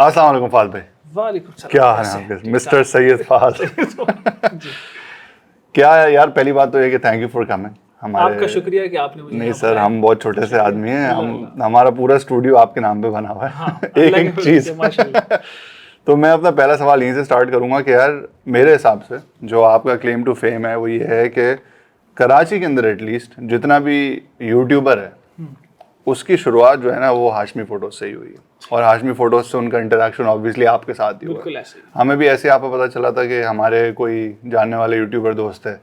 السلام علیکم فہد بھائی. وعلیکم السلام. کیا حال ہے آپ کے مسٹر سید فہد؟ کیا ہے یار, پہلی بات تو یہ کہ تھینک یو فار کمنگ. آپ کا شکریہ کہ آپ نے مجھے. نہیں سر, ہم بہت چھوٹے سے آدمی ہیں, ہمارا پورا اسٹوڈیو آپ کے نام پہ بنا ہوا ہے. ایک چیز, تو میں اپنا پہلا سوال یہیں سے اسٹارٹ کروں گا کہ یار میرے حساب سے جو آپ کا کلیم ٹو فیم ہے وہ یہ ہے کہ کراچی کے اندر ایٹ لیسٹ جتنا بھی یوٹیوبر ہے اس کی شروعات جو ہے نا وہ ہاشمی فوٹوز سے ہی ہوئی ہے, اور ہاشمی فوٹوز سے ان کا انٹریکشن آبویسلی آپ کے ساتھ ہی ہوا. ہمیں بھی ایسے آپ کو پتہ چلا تھا کہ ہمارے کوئی جاننے والے یوٹیوبر دوست ہے,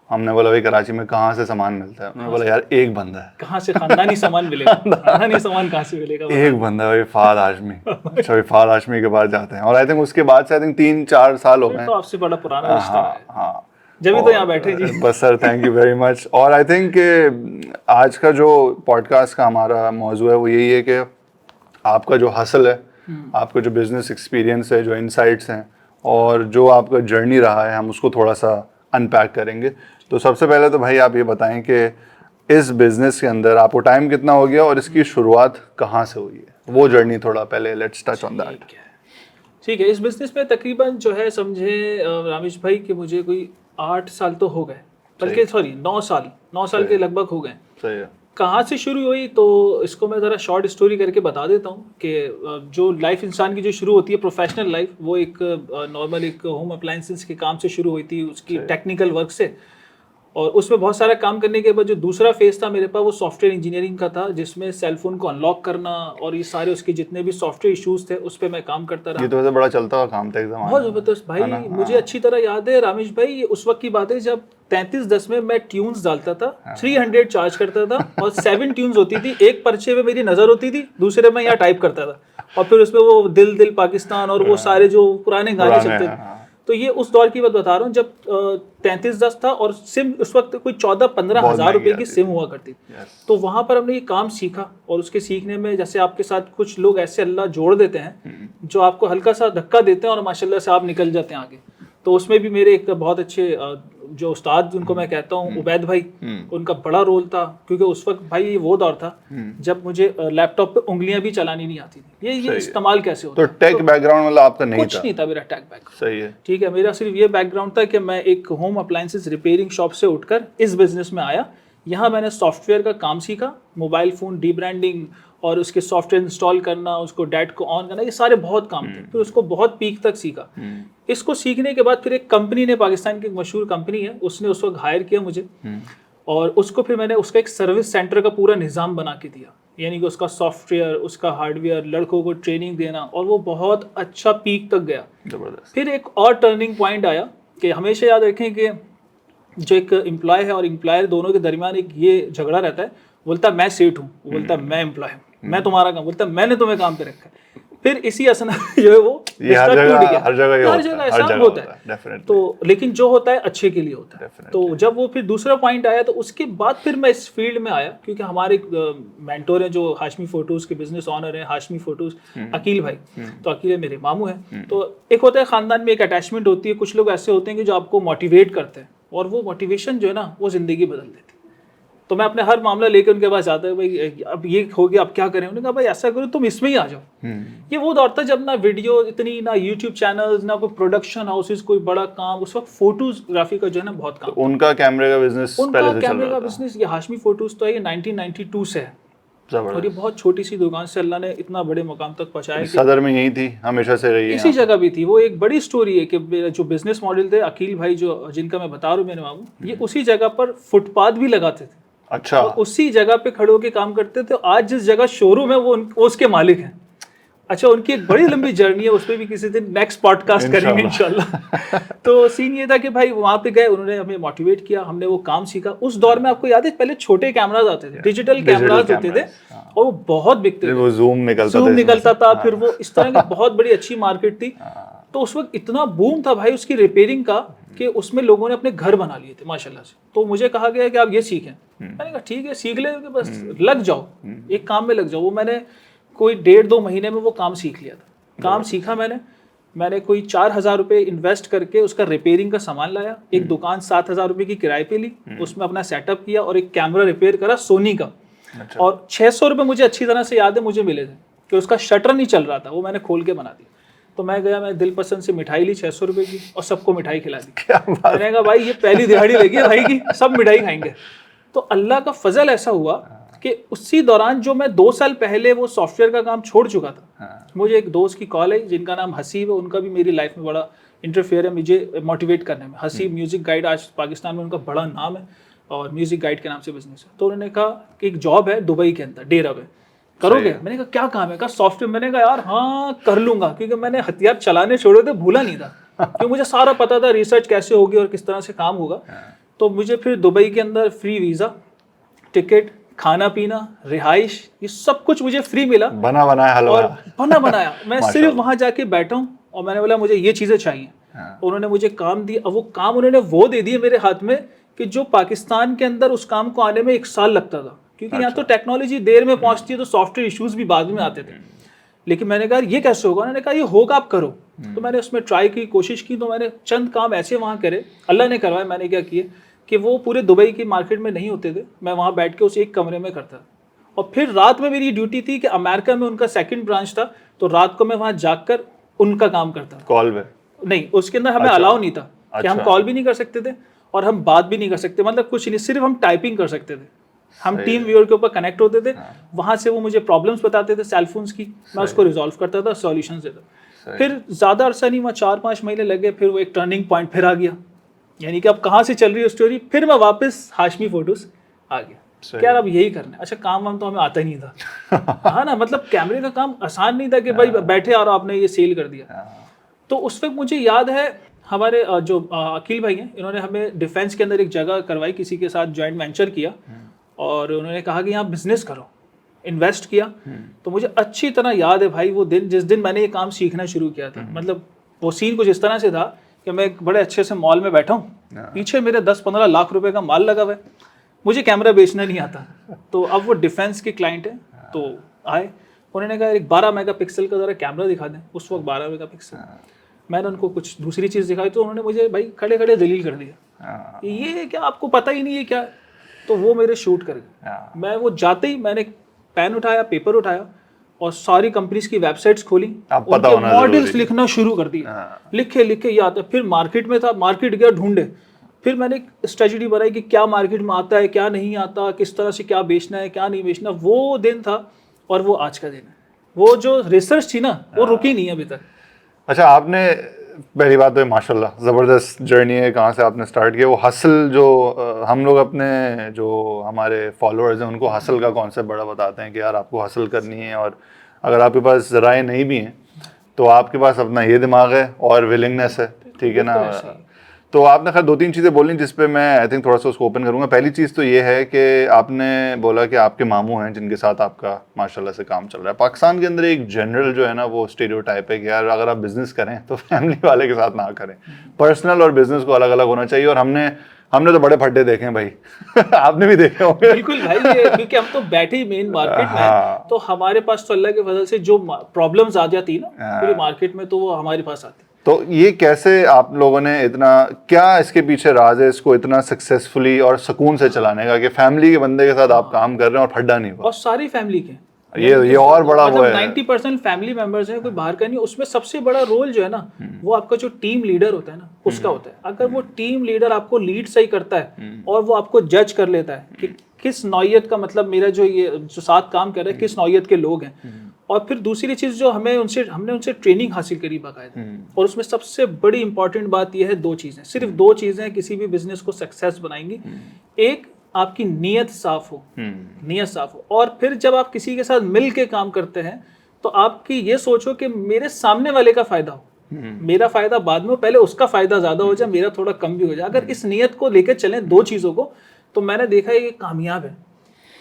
ہم نے بولا بھائی کراچی میں کہاں سے سامان ملتا ہے, انہوں نے بولا یار ایک بندہ ہے. کہاں سے خاندانی سامان ملے گا, خاندانی سامان کہاں سے ملے گا؟ ایک بندہ ہے بھائی, فہد ہاشمی. اچھا بھائی فہد ہاشمی کے پاس جاتے ہیں, اور آئی تھنک اس کے بعد سے آئی تھنک 3-4 سال ہو گئے. تو آپ سے بڑا پرانا رشتہ ہے. ہاں جبھی تو یہاں بیٹھے جی. بس sir thank you very much. اور آئی تھنک کہ آج کا جو پوڈ کاسٹ کا ہمارا موضوع ہے وہ یہی ہے کہ آپ کا جو ہسل ہے, آپ کا جو بزنس ایکسپیرینس ہے, جو انسائٹس ہیں, اور جو آپ کا جرنی رہا ہے, ہم اس کو تھوڑا سا ان پیک کریں گے. تو سب سے پہلے تو بھائی آپ یہ بتائیں کہ اس بزنس کے اندر آپ کو ٹائم کتنا ہو گیا اور اس کی شروعات کہاں سے ہوئی ہے, وہ جرنی تھوڑا پہلے لیٹس ٹچ آن دیٹ. ٹھیک ہے. اس بزنس میں تقریباً جو ہے سمجھے رامیش بھائی کہ مجھے کوئی 8 سال تو ہو گئے, بلکہ سوری 9 سال کے لگ بھگ ہو گئے. صحیح ہے. کہاں سے شروع ہوئی تو اس کو میں ذرا شارٹ اسٹوری کر کے بتا دیتا ہوں کہ جو لائف انسان کی جو شروع ہوتی ہے پروفیشنل لائف, وہ ایک نارمل ایک ہوم اپلائنسز کے کام سے شروع ہوئی تھی, اس کی ٹیکنیکل ورک سے. اور اس میں بہت سارا کام کرنے کے بعد جو دوسرا فیز تھا میرے پاس وہ سافٹ ویئر انجینئرنگ کا تھا, جس میں سیل فون کو انلاک کرنا اور یہ سارے اس کے جتنے بھی سافٹ ویئر ایشوز تھے اس پہ میں کام کرتا رہا. یہ تو ویسے بڑا چلتا ہوا کام تھا ایک زمانے میں. بہت زبردست بھائی, مجھے اچھی طرح یاد ہے رامیش بھائی, اس وقت کی بات ہے جب 3310 میں ٹیونز ڈالتا تھا, 300 چارج کرتا تھا, اور 7 ٹیونز ہوتی تھی. ایک پرچے میں میری نظر ہوتی تھی, دوسرے میں یہاں ٹائپ کرتا تھا, اور پھر اس میں وہ دل دل پاکستان اور وہ سارے جو پرانے گانے چلتے تھے. تو یہ اس دور کی بات بتا رہا ہوں جب 3310 تھا, اور سم اس وقت کوئی 14-15 ہزار روپے کی سم ہوا کرتی تھی. تو وہاں پر ہم نے یہ کام سیکھا, اور اس کے سیکھنے میں جیسے آپ کے ساتھ کچھ لوگ ایسے اللہ جوڑ دیتے ہیں جو آپ کو ہلکا سا دھکا دیتے ہیں اور ماشاء اللہ سے آپ نکل جاتے ہیں آگے. تو اس میں بھی میرے ایک بہت اچھے جو استاد جن کو میں کہتا ہوں عبید بھائی, ان کا بڑا رول تھا, کیونکہ اس وقت بھائی وہ دور تھا جب مجھے لیپ ٹاپ پہ انگلیاں بھی چلانی نہیں آتی تھی. یہ استعمال کیسے ہوتا ہے. تو ٹیک بیک گراؤنڈ مطلب آپ کا نہیں تھا؟ کچھ نہیں تھا میرا ٹیک بیک. صحیح ہے. ٹھیک ہے, میرا صرف یہ بیک گراؤنڈ تھا کہ میں ایک ہوم اپلائنسز ریپیئرنگ شاپ سے اٹھ کر اس بزنس میں آیا. یہاں میں نے سافٹ ویئر کا کام سیکھا, موبائل فون ڈی برانڈنگ اور اس کے سافٹ ویئر انسٹال کرنا, اس کو ڈیٹ کو آن کرنا, یہ سارے بہت کام تھے. پھر اس کو بہت پیک تک سیکھا. اس کو سیکھنے کے بعد پھر ایک کمپنی نے, پاکستان کی ایک مشہور کمپنی ہے, اس نے اس وقت ہائر کیا مجھے, اور اس کو پھر میں نے اس کا ایک سروس سینٹر کا پورا نظام بنا کے دیا. یعنی کہ اس کا سافٹ ویئر, اس کا ہارڈ ویئر, لڑکوں کو ٹریننگ دینا, اور وہ بہت اچھا پیک تک گیا. پھر ایک اور ٹرننگ پوائنٹ آیا کہ ہمیشہ یاد رکھیں کہ جو ایک امپلائی ہے اور امپلائر دونوں کے درمیان ایک یہ جھگڑا رہتا ہے. بولتا میں سیٹ ہوں, وہ بولتا میں امپلائی ہوں, میں تمہارا کام, بولتا میں نے تمہیں کام پہ رکھا ہے. پھر اسی اسنا جو ہے وہ ہر جگہ ایسا ہوتا ہے. تو لیکن جو ہوتا ہے اچھے کے لیے ہوتا ہے. تو جب وہ پھر دوسرا پوائنٹ آیا تو اس کے بعد پھر میں اس فیلڈ میں آیا, کیونکہ ہمارے مینٹور ہیں جو ہاشمی فوٹوز کے بزنس آنر ہیں, ہاشمی فوٹوز عقیل بھائی. تو عقیل میرے ماموں ہیں. تو ایک ہوتا ہے خاندان میں ایک اٹیچمنٹ ہوتی ہے, کچھ لوگ ایسے ہوتے ہیں کہ جو آپ کو موٹیویٹ کرتے ہیں, اور وہ موٹیویشن جو ہے نا وہ زندگی بدل دیتی ہے. تو میں اپنے ہر معاملہ لے کے ان کے پاس جاتا ہے, بھائی اب یہ ہو گیا, اب کیا کریں. انہوں نے کہا بھائی ایسا کرو تم اس میں ہی آ جاؤ. یہ وہ دور تھا جب نہ ویڈیو اتنی, نہ یوٹیوب چینلز, نہ کوئی پروڈکشن ہاؤسز, کوئی بڑا کام. اس وقت فوٹوز گرافی کا جو ہے نا بہت کام. ان کا کیمرے کا بزنس, ان کا کیمرے کا بزنس, یہ ہاشمی فوٹوز تو ہے, یہ 1992 سے ہے, اور یہ بہت چھوٹی سی دکان سے اللہ نے اتنا بڑے مقام تک پہنچایا. صدر میں یہی تھی, ہمیشہ سے رہی ہے, اسی جگہ بھی تھی. وہ ایک بڑی سٹوری ہے کہ جو بزنس ماڈل تھے عقیل بھائی جو جن کا میں بتا رہا ہوں میرے ماموں, یہ اسی جگہ پر فٹ پاتھ بھی لگاتے تھے. اچھا, اسی جگہ پہ کھڑے ہو کے کام کرتے تھے. آج جس جگہ شو روم ہے وہ اس کے مالک ہیں. اچھا, ان کی ایک بڑی لمبی جرنی ہے, اس پہ بھی کسی دن نیکسٹ پوڈ کاسٹ کریں گے انشاءاللہ. تو سین یہ تھا کہ بھائی وہاں پہ گئے, انہوں نے ہمیں موٹیویٹ کیا, ہم نے وہ کام سیکھا. اس دور میں آپ کو یاد ہے پہلے چھوٹے کیمراز آتے تھے, ڈیجیٹل کیمراز ہوتے تھے, اور وہ بہت بکتے تھے. وہ زوم نکلتا تھا, پھر وہ اس طرح کی بہت بڑی اچھی مارکیٹ تھی. تو اس وقت اتنا بوم تھا بھائی اس کی ریپیئرنگ کا کہ اس میں لوگوں نے اپنے گھر بنا لیے تھے ماشاءاللہ سے. تو مجھے کہا گیا کہ آپ یہ سیکھیں. میں نے کہا ٹھیک ہے سیکھ لیں, بس لگ جاؤ, ایک کام میں لگ جاؤ. وہ میں نے کوئی 1.5-2 مہینے میں وہ کام سیکھ لیا تھا. کام سیکھا میں نے کوئی 4,000 روپے انویسٹ کر کے اس کا ریپیئرنگ کا سامان لایا. ایک دکان 7,000 روپے کی کرائے پہ لی, اس میں اپنا سیٹ اپ کیا, اور ایک کیمرہ ریپیئر کرا سونی کا. اور 600 روپے مجھے اچھی طرح سے یاد ہے مجھے ملے تھے. کہ اس کا شٹر نہیں چل رہا تھا, وہ میں نے کھول کے بنا دیا. تو میں گیا, میں دل پسند سے مٹھائی لی 600 روپے کی اور سب کو مٹھائی کھلا دی. میں نے کہا بھائی یہ پہلی دہاڑی لگی ہے بھائی کی, سب مٹھائی کھائیں گے. تو اللہ کا فضل ایسا ہوا کہ اسی دوران جو میں 2 سال پہلے وہ سافٹ ویئر کا کام چھوڑ چکا تھا, مجھے ایک دوست کی کال ہے جن کا نام حسیب ہے, ان کا بھی میری لائف میں بڑا انٹرفیئر ہے مجھے موٹیویٹ کرنے میں. حسیب میوزک گائیڈ, آج پاکستان میں ان کا بڑا نام ہے اور میوزک گائیڈ کے نام سے بزنس ہے. تو انہوں نے کہا کہ ایک جاب ہے دبئی کے اندر, ڈیرا پہ, کرو گے؟ میں نے کہا کیا کام ہے؟ کہا سافٹ ویئر. میں نے کہا یار ہاں کر لوں گا, کیونکہ میں نے ہتھیار چلانے چھوڑے تھے, بھولا نہیں تھا, کیونکہ مجھے سارا پتا تھا ریسرچ کیسے ہوگی اور کس طرح سے کام ہوگا. تو مجھے پھر دبئی کے اندر فری ویزا, ٹکٹ, کھانا پینا, رہائش, یہ سب کچھ مجھے فری ملا, بنا بنایا حلوہ, بنا بنایا. میں صرف وہاں جا کے بیٹھا ہوں اور میں نے بولا مجھے یہ چیزیں چاہیے. انہوں نے مجھے کام دیا, اور وہ کام انہوں نے وہ دے دیے میرے ہاتھ میں کہ جو پاکستان کے اندر اس کام کو آنے میں 1 سال لگتا تھا, کیونکہ یہاں تو ٹیکنالوجی دیر میں پہنچتی ہے تو سافٹ ویئر ایشوز بھی بعد میں آتے تھے. لیکن میں نے کہا یہ کیسے ہوگا؟ انہوں نے کہا یہ ہوگا, آپ کرو. تو میں نے اس میں ٹرائی کی, کوشش کی. تو میں نے چند کام ایسے وہاں کرے, اللہ نے کروائے. میں نے کیا کیے کہ وہ پورے دبئی کی مارکیٹ میں نہیں ہوتے تھے, میں وہاں بیٹھ کے اس ایک کمرے میں کرتا. اور پھر رات میں میری ڈیوٹی تھی کہ امریکہ میں ان کا 2nd برانچ تھا, تو رات کو میں وہاں جا کر ان کا کام کرتا. کال پہ نہیں, اس کے اندر ہمیں الاؤ نہیں تھا کہ ہم کال بھی نہیں کر سکتے تھے اور ہم بات بھی نہیں کر سکتے, مطلب کچھ نہیں, صرف ہم ٹائپنگ کر سکتے تھے. ہم ٹیم ویور کے اوپر کنیکٹ ہوتے تھے, وہاں سے وہ مجھے پرابلمس بتاتے تھے سیل فونس کی, میں اس کو ریزالو کرتا تھا, سولوشنز دیتا. پھر زیادہ عرصہ نہیں, وہاں 4-5 مہینے لگے, پھر وہ ایک ٹرننگ پوائنٹ پھر آ گیا, یعنی کہ اب کہاں سے چل رہی ہے اسٹوری. پھر میں واپس ہاشمی فوٹوز آ گیا کہ یار اب یہی کرنا ہے. اچھا کام وام تو ہمیں آتا ہی نہیں تھا, ہاں نا, مطلب کیمرے کا کام آسان نہیں تھا کہ بھائی بیٹھے اور آپ نے یہ سیل کر دیا. تو اس وقت مجھے یاد ہے ہمارے جو عقیل بھائی ہیں, انہوں نے ہمیں ڈیفینس کے اندر ایک جگہ کروائی, کسی کے ساتھ جوائنٹ وینچر کیا, اور انہوں نے کہا کہ یہاں بزنس کرو, انویسٹ کیا. تو مجھے اچھی طرح یاد ہے بھائی وہ دن, جس دن میں نے یہ کام سیکھنا شروع کیا تھا. مطلب وہ سین کچھ اس طرح سے تھا کہ میں ایک بڑے اچھے سے مال میں بیٹھا ہوں, پیچھے میرے 10-15 لاکھ روپے کا مال لگا ہوا ہے, مجھے کیمرہ بیچنا نہیں آتا. تو اب وہ ڈیفینس کے کلائنٹ ہیں, تو آئے, انہوں نے کہا ایک 12 میگا پکسل کا ذرا کیمرہ دکھا دیں. اس وقت 12 میگا پکسل, میں نے ان کو کچھ دوسری چیز دکھائی, تو انہوں نے مجھے بھائی کھڑے کھڑے دلیل کر دیا, یہ کیا آپ کو پتہ ہی نہیں ہے کیا. تو وہ میرے شوٹ کر گئے. میں وہ جاتے ہی میں نے پین اٹھایا, پیپر اٹھایا, اور ساری کمپنیز کی ویب سائٹس کھولی, ان کے ماڈلس لکھنا شروع کر دیا. لکھے یہ آتا. پھر مارکیٹ میں تھا, مارکیٹ گیا ڈھونڈے. پھر میں نے ایک اسٹریٹجی بنائی کہ کیا مارکیٹ میں آتا ہے, کیا نہیں آتا, کس طرح سے کیا بیچنا ہے, کیا نہیں بیچنا. وہ دن تھا اور وہ آج کا دن ہے. وہ جو ریسرچ تھی نا, وہ رکی نہیں ابھی تک. اچھا, آپ نے پہلی بات تو ماشاء اللہ زبردست جرنی ہے, کہاں سے آپ نے اسٹارٹ کیا. وہ ہسل جو ہم لوگ اپنے جو ہمارے فالوورز ہیں ان کو ہسل کا کانسیپٹ بڑا بتاتے ہیں کہ یار آپ کو ہسل کرنی ہے, اور اگر آپ کے پاس ذرائع نہیں بھی ہیں تو آپ کے پاس اپنا یہ دماغ ہے اور ولنگنیس ہے, ٹھیک ہے نا. تو آپ نے خیر 2-3 چیزیں بولیں جس پہ میں آئی تھنک تھوڑا سا اس کو اوپن کروں گا. پہلی چیز تو یہ ہے کہ آپ نے بولا کہ آپ کے ماموں ہیں جن کے ساتھ آپ کا ماشاء اللہ سے کام چل رہا ہے. پاکستان کے اندر ایک جنرل جو ہے نا وہ اسٹیریوٹائپ ہے کہ یار اگر آپ بزنس کریں تو فیملی والے کے ساتھ نہ کریں, پرسنل اور بزنس کو الگ الگ ہونا چاہیے. اور ہم نے تو بڑے پھڈے دیکھے ہیں بھائی, آپ نے بھی دیکھے ہوں گے. بالکل بھائی, کیونکہ ہم تو بیٹھے ہی مین مارکیٹ میں, تو ہمارے پاس تو اللہ کے فضل سے جو پرابلمز آ جاتی نا پوری مارکیٹ میں, تو وہ ہمارے پاس آتی. تو یہ کیسے آپ لوگوں نے اتنا, کیا اس کے پیچھے راز ہے اس کو اتنا سکسیسفلی اور سکون سے چلانے کا کہ فیملی کے بندے کے ساتھ آپ کام کر رہے ہیں اور پھڈا نہیں ہوا. اور ساری فیملی کے یہ اور بڑا وہ ہے, 90% فیملی ممبرز ہیں, کوئی باہر کا نہیں. اس میں سب سے بڑا رول جو ہے نا وہ آپ کا جو ٹیم لیڈر ہوتا ہے نا اس کا ہوتا ہے. اگر وہ ٹیم لیڈر آپ کو لیڈ صحیح کرتا ہے اور وہ آپ کو جج کر لیتا ہے کہ کس نوعیت کا, مطلب میرا جو یہ جو ساتھ کام کر رہا ہے کس نوعیت کے لوگ ہیں. اور پھر دوسری چیز جو ہم نے ان سے ٹریننگ حاصل کری باقاعدہ, اور اس میں سب سے بڑی امپورٹنٹ بات یہ ہے 2 چیزیں, صرف 2 چیزیں کسی بھی بزنس کو سکسیس بنائیں گی. ایک آپ کی نیت صاف ہو, نیت صاف ہو, اور پھر جب آپ کسی کے ساتھ مل کے کام کرتے ہیں تو آپ کی یہ سوچو کہ میرے سامنے والے کا فائدہ ہو, میرا فائدہ بعد میں ہو, پہلے اس کا فائدہ زیادہ ہو جائے, میرا تھوڑا کم بھی ہو جائے. اگر اس نیت کو لے کے چلیں 2 چیزوں کو, تو میں نے دیکھا ہے یہ کامیاب ہے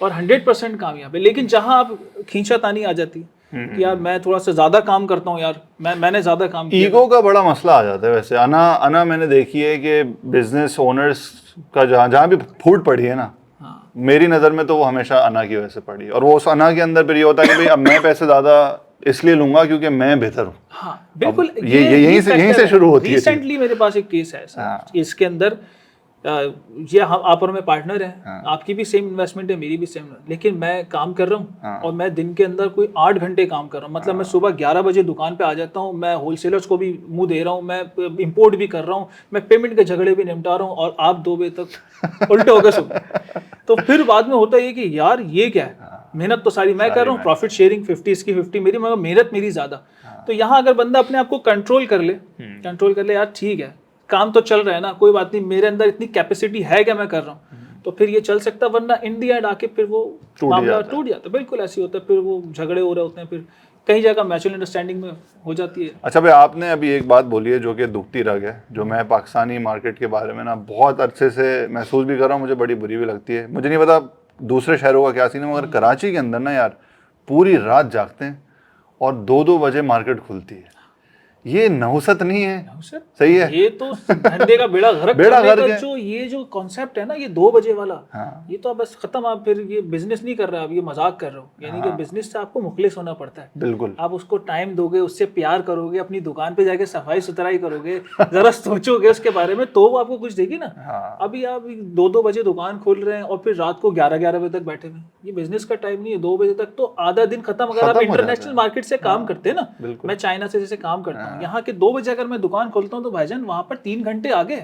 اور 100% کامیاب ہے. لیکن جہاں آپ کھینچا تانی آ جاتی ہے کہ یار میں تھوڑا سا زیادہ کام کرتا ہوں, یار میں نے زیادہ کام کیا, ایگو کا بڑا مسئلہ آ جاتا ہے. ویسے انا میں نے دیکھی ہے کہ بزنس اونرز کا جہاں بھی پھوٹ پڑی ہے نا, میری نظر میں تو وہ ہمیشہ انا کی وجہ سے پڑی. اور وہ اس انا کے اندر پھر یہ ہوتا ہے کہ بھائی اب میں پیسے زیادہ اس لیے لوں گا کیونکہ میں بہتر ہوں. ہاں بالکل, یہیں سے شروع ہوتی ہے. ریسنٹلی میرے پاس ایک کیس ہے ایسا, اس کے اندر یہ آپ اور میں پارٹنر ہیں, آپ کی بھی سیم انویسٹمنٹ ہے, میری بھی سیم, لیکن میں کام کر رہا ہوں اور میں دن کے اندر کوئی 8 گھنٹے کام کر رہا ہوں. مطلب میں صبح 11 بجے دکان پہ آ جاتا ہوں, میں ہول سیلرس کو بھی منہ دے رہا ہوں, میں امپورٹ بھی کر رہا ہوں, میں پیمنٹ کے جھگڑے بھی نمٹا رہا ہوں, اور آپ 2 بجے تک الٹے ہو گئے سو. تو پھر بعد میں ہوتا یہ کہ یار یہ کیا ہے, محنت تو ساری میں کر رہا ہوں, پروفٹ شیئرنگ 50 اس کی 50 میری, مگر محنت میری زیادہ. تو یہاں اگر بندہ اپنے آپ کو کنٹرول کر لے یار ٹھیک ہے کام تو چل رہا ہے نا, کوئی بات نہیں, میرے اندر اتنی کیپیسٹی ہے کہ میں کر رہا ہوں, تو پھر یہ چل سکتا ہے. ورنہ ان دی اینڈ آ کے پھر وہ معاملہ ٹوٹ جاتا ہے. بالکل ایسے ہوتا ہے, پھر وہ جھگڑے ہو رہے ہوتے ہیں, پھر کئی جگہ میچل انڈرسٹینڈنگ میں ہو جاتی ہے. اچھا بھائی, آپ نے ابھی ایک بات بولی ہے جو کہ دکھتی رگ ہے, جو میں پاکستانی مارکیٹ کے بارے میں نا بہت عرصے سے محسوس بھی کر رہا ہوں, مجھے بڑی بری بھی لگتی ہے. مجھے نہیں پتا دوسرے شہروں کا کیا سین ہے, مگر کراچی کے اندر نا یار پوری رات جاگتے ہیں اور 2-2 بجے مارکیٹ کھلتی ہے. یہ نحوست نہیں ہے, صحیح ہے, یہ تو دھندے کا بیڑا غرق کرنے کا جو یہ جو کانسیپٹ ہے نا, یہ 2 بجے والا, یہ تو بس ختم. آپ پھر یہ بزنس نہیں کر رہے, آپ یہ مذاق کر رہے ہو. یعنی کہ بزنس سے آپ کو مخلص ہونا پڑتا ہے. بالکل, آپ اس کو ٹائم دو گے, اس سے پیار کرو گے, اپنی دکان پہ جا کے صفائی ستھرائی کرو گے, ذرا سوچو گے اس کے بارے میں, تو وہ آپ کو کچھ دے گی نا. ابھی آپ 2-2 بجے دکان کھول رہے ہیں اور پھر رات کو 11-11 بجے تک بیٹھے ہوئے, یہ بزنس کا ٹائم نہیں ہے. 2 بجے تک تو آدھا دن ختم. اگر آپ انٹرنیشنل مارکیٹ سے کام کرتے ہیں نا, میں چائنا سے جیسے کام کرتا ہوں, یہاں کے 2 بجے اگر میں دکان کھولتا ہوں تو بھائی جان وہاں پر 3 گھنٹے آگے,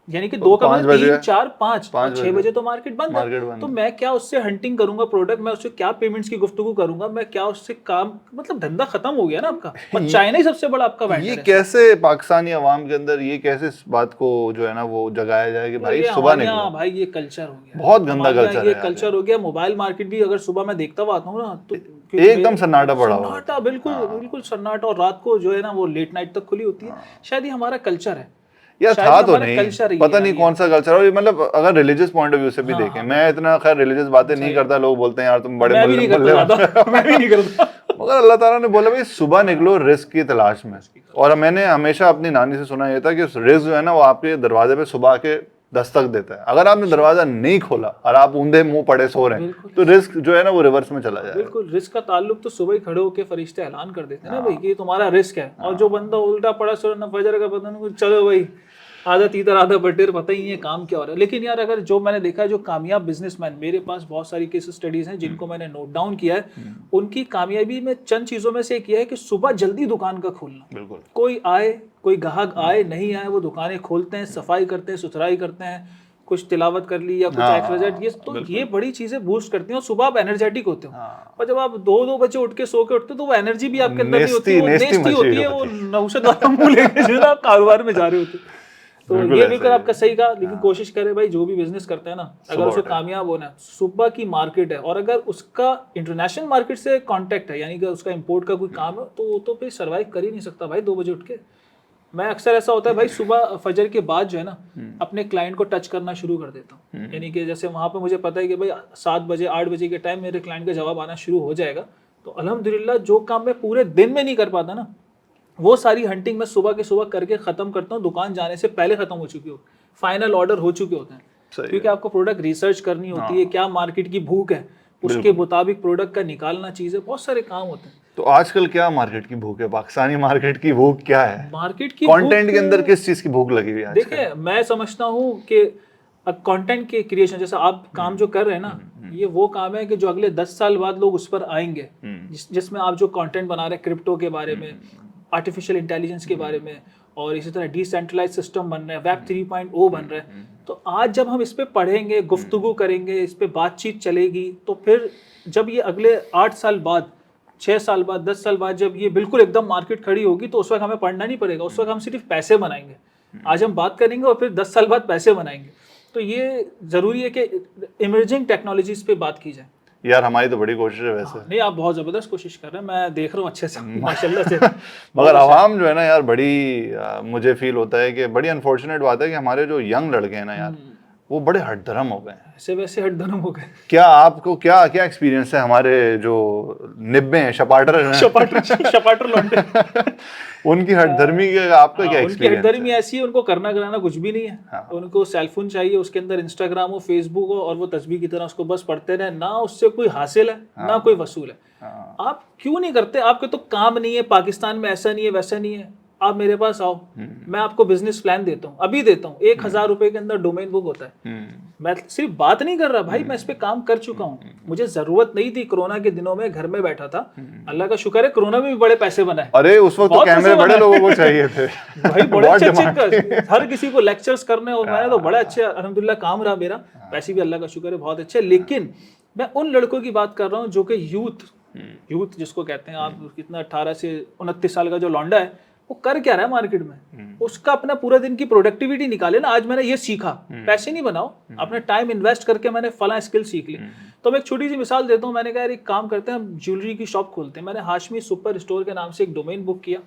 یعنی کہ 2 کا مطلب 3, 4, 5 اور 6 بجے تو مارکیٹ بند ہے. تو میں کیا اس سے ہنٹنگ کروں گا پروڈکٹ, میں اس سے کیا پیمنٹس کی گفتگو کروں گا, میں کیا اس سے کام, مطلب دھندا ختم ہو گیا نا آپ کا. اور چائنا ہی سب سے بڑا آپ کا وینڈر ہے. یہ کیسے پاکستانی عوام کے اندر یہ کیسے اس بات کو جو ہے نا وہ جگایا جائے کہ بھائی صبح نکلو. بھائی یہ کلچر ہو گیا, بہت گندا کلچر ہے, یہ کلچر ہو گیا. موبائل مارکیٹ بھی اگر صبح میں دیکھتا ہوا آتا ہوں نا تو ایک دم سناٹا پڑا ہوا, سناٹا, بالکل سناٹا, اور رات کو جو ہے نا وہ لیٹ نائٹ تک کھلی ہوتی ہے. شاید یہ ہمارا کلچر ہے یا تھا تو نہیں, پتہ نہیں کون سا کلچر ہے. مطلب اگر ریلیجیس پوائنٹ آف ویو سے بھی دیکھیں, میں اتنا خیر ریلیجیس باتیں نہیں کرتا, لوگ بولتے ہیں یار تم بڑے میں بھی نہیں کرتا, مگر اللہ تعالیٰ نے بولا بھائی صبح نکلو رزق کی تلاش میں. اور میں نے ہمیشہ اپنی نانی سے سنا یہ تھا کہ رزق جو ہے نا وہ آپ کے دروازے پہ صبح کے دستک دیتا ہے. اگر آپ نے دروازہ نہیں کھولا اور آپ اوندھے منہ پڑے سو رہے ہیں تو رزق جو ہے نا وہ ریورس میں چلا جائے. بالکل, رزق کا تعلق تو صبح ہی کھڑے ہو کے فرشتے اعلان کر دیتے ہیں نا بھائی کہ یہ تمہارا رزق ہے. اور جو بندہ الٹا پڑا سو رہا فجر کا پتہ نہیں, چلو بھائی آدھا تیتر آدھا بٹیر, پتہ ہی نہیں ہے کام کیا ہو رہا ہے. لیکن یار اگر جو میں نے دیکھا ہے جو کامیاب بزنس مین, میرے پاس بہت ساری کیس اسٹڈیز ہیں جن کو میں نے نوٹ ڈاؤن کیا ہے, ان کی کامیابی میں چند چیزوں میں سے ایک یہ ہے کہ صبح جلدی دکان کا کھولنا. بالکل, کوئی آئے, کوئی گاہک آئے نہیں آئے, وہ دکانیں کھولتے ہیں, صفائی کرتے ہیں, ستھرائی کرتے ہیں, کچھ تلاوت کر لی یا کچھ ایکسرسائز, یہ تو یہ بڑی چیزیں بوسٹ کرتی ہیں. اور صبح آپ انرجیٹک ہوتے ہو, اور جب آپ 2-2 بجے اٹھ کے سو کے اٹھتے تو وہ انرجی بھی آپ کے اندر نہیں ہوتی, وہ نیستی ہوتی ہے, وہ نوشت والا منہ لے کے جو آپ کاروبار میں جا رہے ہوتے. تو یہ بالکل آپ کا صحیح کہا. لیکن کوشش کرے بھائی جو بھی بزنس کرتا ہے نا, اگر اسے کامیاب ہونا ہے, صبح کی مارکیٹ ہے, اور اگر اس کا انٹرنیشنل مارکیٹ سے کانٹیکٹ ہے, یعنی کہ اس کا امپورٹ کا کوئی کام ہے, تو وہ تو پھر سروائیو کر ہی نہیں سکتا بھائی 2 بجے اٹھ کے. میں اکثر ایسا ہوتا ہے بھائی صبح فجر کے بعد جو ہے نا اپنے کلائنٹ کو ٹچ کرنا شروع کر دیتا ہوں. یعنی کہ جیسے وہاں پہ مجھے پتا ہے کہ بھائی 7 بجے 8 بجے کے ٹائم میرے کلائنٹ کا جواب آنا شروع ہو جائے گا, تو الحمدللہ جو کام میں پورے دن میں نہیں کر پاتا نا, وہ ساری ہنٹنگ میں صبح کے صبح کر کے ختم کرتا ہوں. دکان جانے سے پہلے ختم ہو چکی ہو, فائنل آرڈر ہو چکے ہوتے ہیں, کیونکہ آپ کو پروڈکٹ ریسرچ کرنی ہوتی ہے, کیا مارکیٹ کی بھوک ہے, اس کے مطابق پروڈکٹ کا نکالنا چیزیں, بہت سارے کام ہوتے ہیں. تو آج کل کیا مارکیٹ کی بھوک ہے, پاکستانی مارکیٹ کی بھوک کیا ہے, مارکیٹ کی کانٹینٹ کے اندر کس چیز کی بھوک لگی ہوئی ہے؟ دیکھیں میں سمجھتا ہوں کہ کانٹینٹ کی کریشن, جیسا آپ کام جو کر رہے ہیں نا, یہ وہ کام ہے کہ جو اگلے 10 سال بعد لوگ اس پر آئیں گے, جس میں آپ جو کانٹینٹ بنا رہے ہیں کرپٹو کے بارے میں, آرٹیفیشیل انٹیلیجنس کے بارے میں, اور اسی طرح ڈی سینٹرلائز سسٹم بن رہا ہے, ویب 3.0 بن رہا ہے. تو آج جب ہم اس پہ پڑھیں گے, گفتگو کریں گے, اس پہ بات چیت چلے گی, تو پھر جب یہ اگلے 8 سال بعد, 6 سال بعد, 10 سال بعد جب یہ بالکل ایک دم مارکیٹ کھڑی ہوگی, تو اس وقت ہمیں پڑھنا نہیں پڑے گا, اس وقت ہم صرف پیسے بنائیں گے. آج ہم بات کریں گے اور پھر 10 سال بعد پیسے بنائیں گے. تو یہ ضروری ہے کہ ایمرجنگ ٹیکنالوجیز پہ بات کی جائے. یار ہماری تو بڑی کوشش ہے ویسے. نہیں آپ بہت زبردست کوشش کر رہے ہیں, میں دیکھ رہا ہوں اچھے سے ماشاءاللہ سے. مگر عوام جو ہے نا یار, بڑی مجھے فیل ہوتا ہے کہ بڑی انفارچونیٹ بات ہے کہ ہمارے جو ینگ لڑکے ہیں نا یار, وہ بڑے ہٹ دھرم ہو گئے ہیں. ایسے ویسے ہٹ دھرم ہو گئے. کیا آپ کو کیا ایکسپیرینس ہے ہمارے جو نبے ہیں, شپاٹر لونڈے, ان کی ہٹ دھرمی کا آپ کا کیا ایکسپیرینس؟ ان کی ہٹ دھرمی ایسی ہے, ان کو کرنا کرانا کچھ بھی نہیں ہے. ان کو سیل فون چاہیے, اس کے اندر انسٹاگرام ہو, فیس بک ہو, اور وہ تسبیح کی طرح اس کو بس پڑھتے رہے. نہ اس سے کوئی حاصل ہے نہ کوئی وصول ہے. آپ کیوں نہیں کرتے؟ آپ کے تو کام نہیں ہے, پاکستان میں ایسا نہیں ہے ویسا نہیں ہے. آپ میرے پاس آؤ, میں آپ کو بزنس پلان دیتا ہوں, ابھی دیتا ہوں. 1000 روپے کے اندر ڈومین بک ہوتا ہے. میں صرف بات نہیں کر رہا بھائی, میں اس پہ کام کر چکا ہوں. مجھے ضرورت نہیں تھی, کورونا کے دنوں میں گھر میں بیٹھا تھا. اللہ کا شکر ہے کورونا میں بھی بڑے پیسے بنائے. ارے اس وقت تو کیمرے بڑے لوگوں کو چاہیے تھے بھائی, بڑے اچھے ہر کسی کو لیکچرز کرنے, اور میں نے تو بڑے اچھے الحمدللہ کام رہا میرا. پیسے بھی اللہ کا شکر ہے بہت اچھے. لیکن میں ان لڑکوں کی بات کر رہا ہوں جو کہ یوتھ جس کو کہتے ہیں آپ, کتنا 18 سے 29 سال کا جو لونڈا ہے, وہ کر کیا رہا ہے مارکیٹ میں, اس کا اپنا پورا دن کی پروڈکٹیوٹی نکالے نا. آج میں نے یہ سیکھا, پیسے نہیں بناؤ, اپنے ٹائم انویسٹ کر کے میں نے فلاں اسکل سیکھ لی. تو میں ایک چھوٹی سی مثال دیتا ہوں. میں نے کہا ایک کام کرتے ہیں, ہم جیولری کی شاپ کھولتے ہیں. میں نے ہاشمی سپر اسٹور کے نام سے ایک ڈومین بک کیا,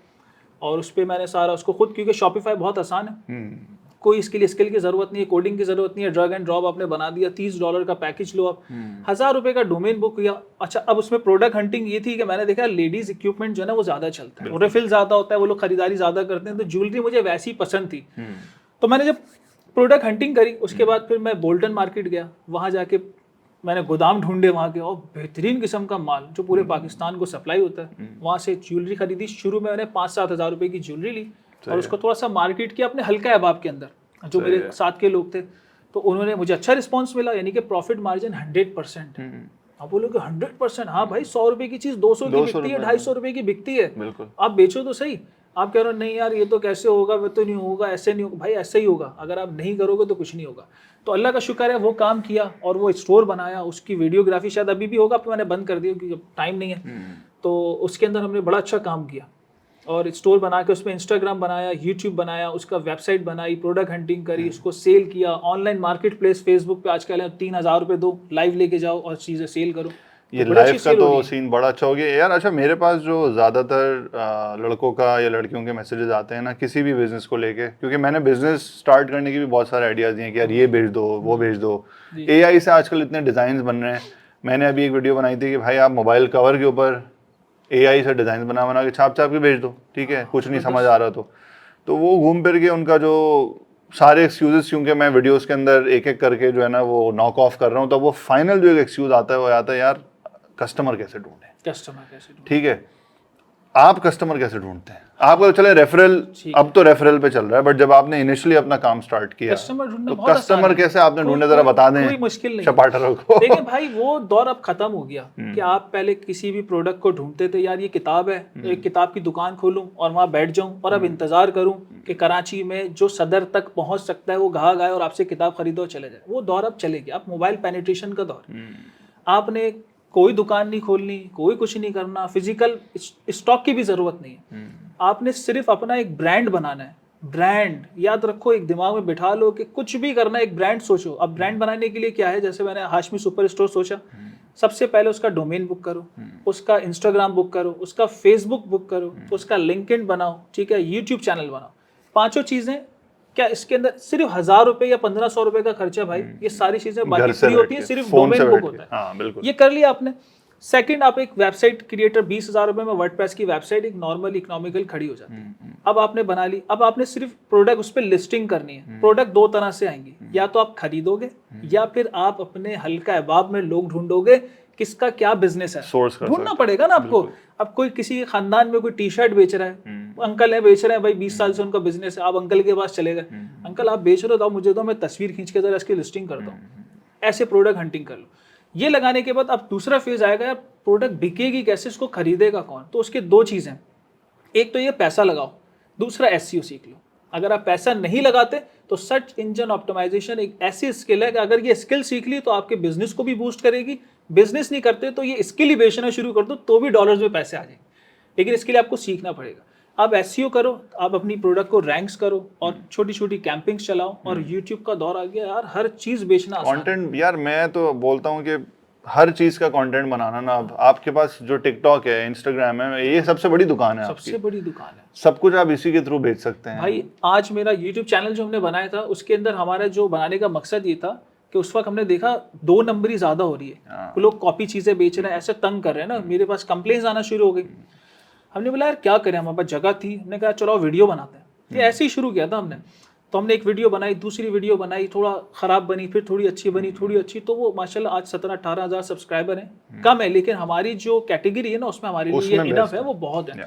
اور اس پہ میں نے سارا اس کو خود, کیونکہ شاپیفائی بہت آسان ہے, کوئی اس کے لیے اسکل کی ضرورت نہیں ہے, کوڈنگ کی ضرورت نہیں ہے, ڈرگ اینڈ ڈراپ آپ نے بنا دیا. $30 کا پیکج لو آپ, 1000 روپے کا ڈومین بک کیا. اچھا, اب اس میں پروڈکٹ ہنٹنگ یہ تھی کہ میں نے دیکھا لیڈیز اکوپمنٹ جو ہے نا وہ زیادہ چلتا ہے, ریفل زیادہ ہوتا ہے, وہ لوگ خریداری زیادہ کرتے ہیں. تو جیولری مجھے ویسی پسند تھی. تو میں نے جب پروڈکٹ ہنٹنگ کری, اس کے بعد پھر میں بولٹن مارکیٹ گیا. وہاں جا کے میں نے گودام ڈھونڈے وہاں کے, اور بہترین قسم کا مال جو پورے پاکستان کو سپلائی ہوتا ہے, وہاں سے جیولری خریدی. شروع میں نے 5-7 ہزار روپے کی جیولری لی, اور اس کو تھوڑا سا مارکیٹ کیا اپنے ہلکا احباب کے اندر. جو میرے ساتھ کے لوگ تھے تو انہوں نے, مجھے اچھا رسپانس ملا, یعنی کہ پروفٹ مارجن 100%. آپ بولو کہ 100%, ہاں بھائی 100 روپے کی چیز 200 کی بکتی ہے, 250 روپے کی بکتی ہے, آپ بیچو تو صحیح. آپ کہہ رہے ہو نہیں یار یہ تو کیسے ہوگا, وہ تو نہیں ہوگا, ایسے نہیں ہوگا. بھائی ایسے ہی ہوگا, اگر آپ نہیں کرو گے تو کچھ نہیں ہوگا. تو اللہ کا شکر ہے وہ کام کیا, اور وہ اسٹور بنایا. اس کی ویڈیوگرافی شاید ابھی بھی ہوگا, میں نے بند کر دیا کیونکہ ٹائم نہیں ہے. تو اس کے اندر ہم نے بڑا اچھا کام کیا, اور اسٹور بنا کے اس میں انسٹاگرام بنایا, یوٹیوب بنایا, اس کا ویب سائٹ بنائی, پروڈکٹ ہنٹنگ کری, اس کو سیل کیا. Online marketplace Facebook پہ آج کل 3000 روپے دو, لائیو لے کے جاؤ اور چیزیں سیل کرو. یہ لائف کا تو سین بڑا اچھا ہو گیا یار. اچھا, میرے پاس جو زیادہ تر لڑکوں کا یا لڑکیوں کے میسیجز آتے ہیں نا کسی بھی بزنس کو لے کے, کیونکہ میں نے بزنس اسٹارٹ کرنے کی بھی بہت سارے آئیڈیاز دیے کہ یار یہ بھیج دو, وہ بھیج دو. اے آئی سے آج کل اتنے ڈیزائنس بن رہے ہیں. میں نے ابھی ایک ویڈیو بنائی تھی کہ بھائی آپ موبائل کور کے اوپر اے آئی سے ڈیزائن بنا کے چھاپ کے بھیج دو, ٹھیک ہے, کچھ نہیں سمجھ آ رہا تو وہ گھوم پھر کے ان کا جو سارے ایکسکیوزز, کیونکہ میں ویڈیوز کے اندر ایک ایک کر کے جو ہے نا وہ ناک آف کر رہا ہوں, تو وہ فائنل جو ایک ایکسکیوز آتا ہے وہ آتا ہے یار کسٹمر کیسے ڈھونڈیں. ٹھیک ہے, آپ کسٹمر کیسے ڈھونڈتے ہیں؟ آپ کو چلے ریفرل, اب تو ریفرل پہ چل رہا ہے, بٹ جب آپ نے انیشلی اپنا کام سٹارٹ کیا تو کسٹمر کیسے آپ نے ڈھونڈے, ذرا بتا دیں کوئی مشکل نہیں چپاٹروں کو. دیکھیں بھائی وہ دور اب ختم ہو گیا کہ آپ پہلے کسی بھی پروڈکٹ کو ڈھونڈتے تھے, یار یہ کتاب ہے, ایک کتاب کی دکان کھولوں اور وہاں بیٹھ جاؤں, اور اب انتظار کروں کہ کراچی میں جو صدر تک پہنچ سکتا ہے وہ گاہک آئے اور آپ سے کتاب خریدو اور چلے جائے. وہ دور اب چلے گیا. اب موبائل پینیٹریشن کا دور. آپ نے کوئی دکان نہیں کھولنی, کوئی کچھ نہیں کرنا, فزیکل اسٹاک کی بھی ضرورت نہیں ہے. آپ نے صرف اپنا ایک برانڈ بنانا ہے. برانڈ یاد رکھو, ایک دماغ میں بٹھا لو کہ کچھ بھی کرنا ہے, ایک برانڈ سوچو. اب برانڈ بنانے کے لیے کیا ہے, جیسے میں نے ہاشمی سپر اسٹور سوچا, سب سے پہلے اس کا ڈومین بک کرو, اس کا انسٹاگرام بک کرو, اس کا فیس بک بک کرو, اس کا لنکڈ بناؤ, ٹھیک ہے, یوٹیوب چینل بناؤ. 5 چیزیں. کیا اس کے اندر صرف 1000 روپے یا 1500 روپے کا خرچہ بھائی, یہ ساری چیزیں باقی فری ہوتی ہیں, صرف ڈومین بک ہوتا ہے. یہ کر لیا آپ نے. سیکنڈ, آپ ایک ویب سائٹ کریٹر, 20,000 روپے میں ورڈ پریس کی ویب سائٹ ایک نارمل اکنامیکل کھڑی ہو جاتی ہے. اب آپ نے بنا لی, اب آپ نے صرف پروڈکٹ اس پہ لسٹنگ کرنی ہے. پروڈکٹ 2 طرح سے آئیں گی, یا تو آپ خریدو گے یا پھر آپ اپنے ہلکا احباب میں لوگ ڈھونڈو گے کس کا کیا بزنس ہے, ڈھونڈنا پڑے گا نا آپ کو. اب کوئی کسی خاندان میں کوئی ٹی شرٹ بیچ رہا ہے, انکل ہے بیچ رہے ہیں بھائی, 20 سال سے ان کا بزنس ہے, آپ انکل کے پاس چلے گئے, انکل آپ بیچ رہے ہو, مجھے دو, میں تصویر کھینچ کے ذرا اس کی لسٹنگ کرتا ہوں. ایسے پروڈکٹ ہنٹنگ کر لو. یہ لگانے کے بعد اب دوسرا فیز آئے گا, یار پروڈکٹ بکے گی کیسے, اس کو خریدے گا کون. تو اس کے 2 چیزیں, ایک تو یہ پیسہ لگاؤ, دوسرا SEO سیکھ لو. اگر آپ پیسہ نہیں لگاتے تو سرچ انجن آپٹیمائزیشن ایک ایسی اسکل ہے کہ اگر یہ اسکل سیکھ لی تو آپ کے بزنس کو بھی بوسٹ کرے گی. بزنس نہیں کرتے تو یہ اسکل ہی بیچنا شروع کر دو تو بھی ڈالرز میں پیسے آ جائیں گے, لیکن اس کے لیے آپ کو سیکھنا پڑے گا. آپ SEO کرو, آپ اپنی پروڈکٹ کو رینکس کرو, اور چھوٹی چھوٹی کیمپنگز چلاؤ. اور یوٹیوب کا دور آ گیا یار, ہر چیز بیچنا آسان ہے. کانٹینٹ یار, میں تو بولتا ہوں کہ ہر چیز کا کانٹینٹ بنانا نا, اب آپ کے پاس جو ٹک ٹاک ہے, انسٹاگرام ہے, یہ سب سے بڑی دکان ہے, سب سے بڑی دکان ہے. سب کچھ آپ اسی کے تھرو بیچ سکتے ہیں. بھائی آج میرا یوٹیوب چینل جو ہم نے بنایا تھا, اس کے اندر ہمارا جو بنانے کا مقصد یہ تھا کہ اس وقت ہم نے دیکھا 2 نمبری زیادہ ہو رہی ہے, لوگ کاپی چیزیں بیچ رہے ہیں, ایسے تنگ کر رہے ہیں نا. میرے پاس کمپلینز آنا شروع ہو گئی. ہم نے بولا یار کیا کریں, ہمارے پاس جگہ تھی, ہم نے کہا چلو ویڈیو بناتے ہیں. یہ ایسے ہی شروع کیا تھا ہم نے. تو ہم نے ایک ویڈیو بنائی, دوسری ویڈیو بنائی, تھوڑا خراب بنی, پھر تھوڑی اچھی بنی, تھوڑی اچھی. تو وہ ماشاءاللہ آج 17-18 ہزار سبسکرائبر ہیں. کم ہے لیکن ہماری جو کیٹیگری ہے نا اس میں ہمارے لیے یہ انف ہے, وہ بہت ہے.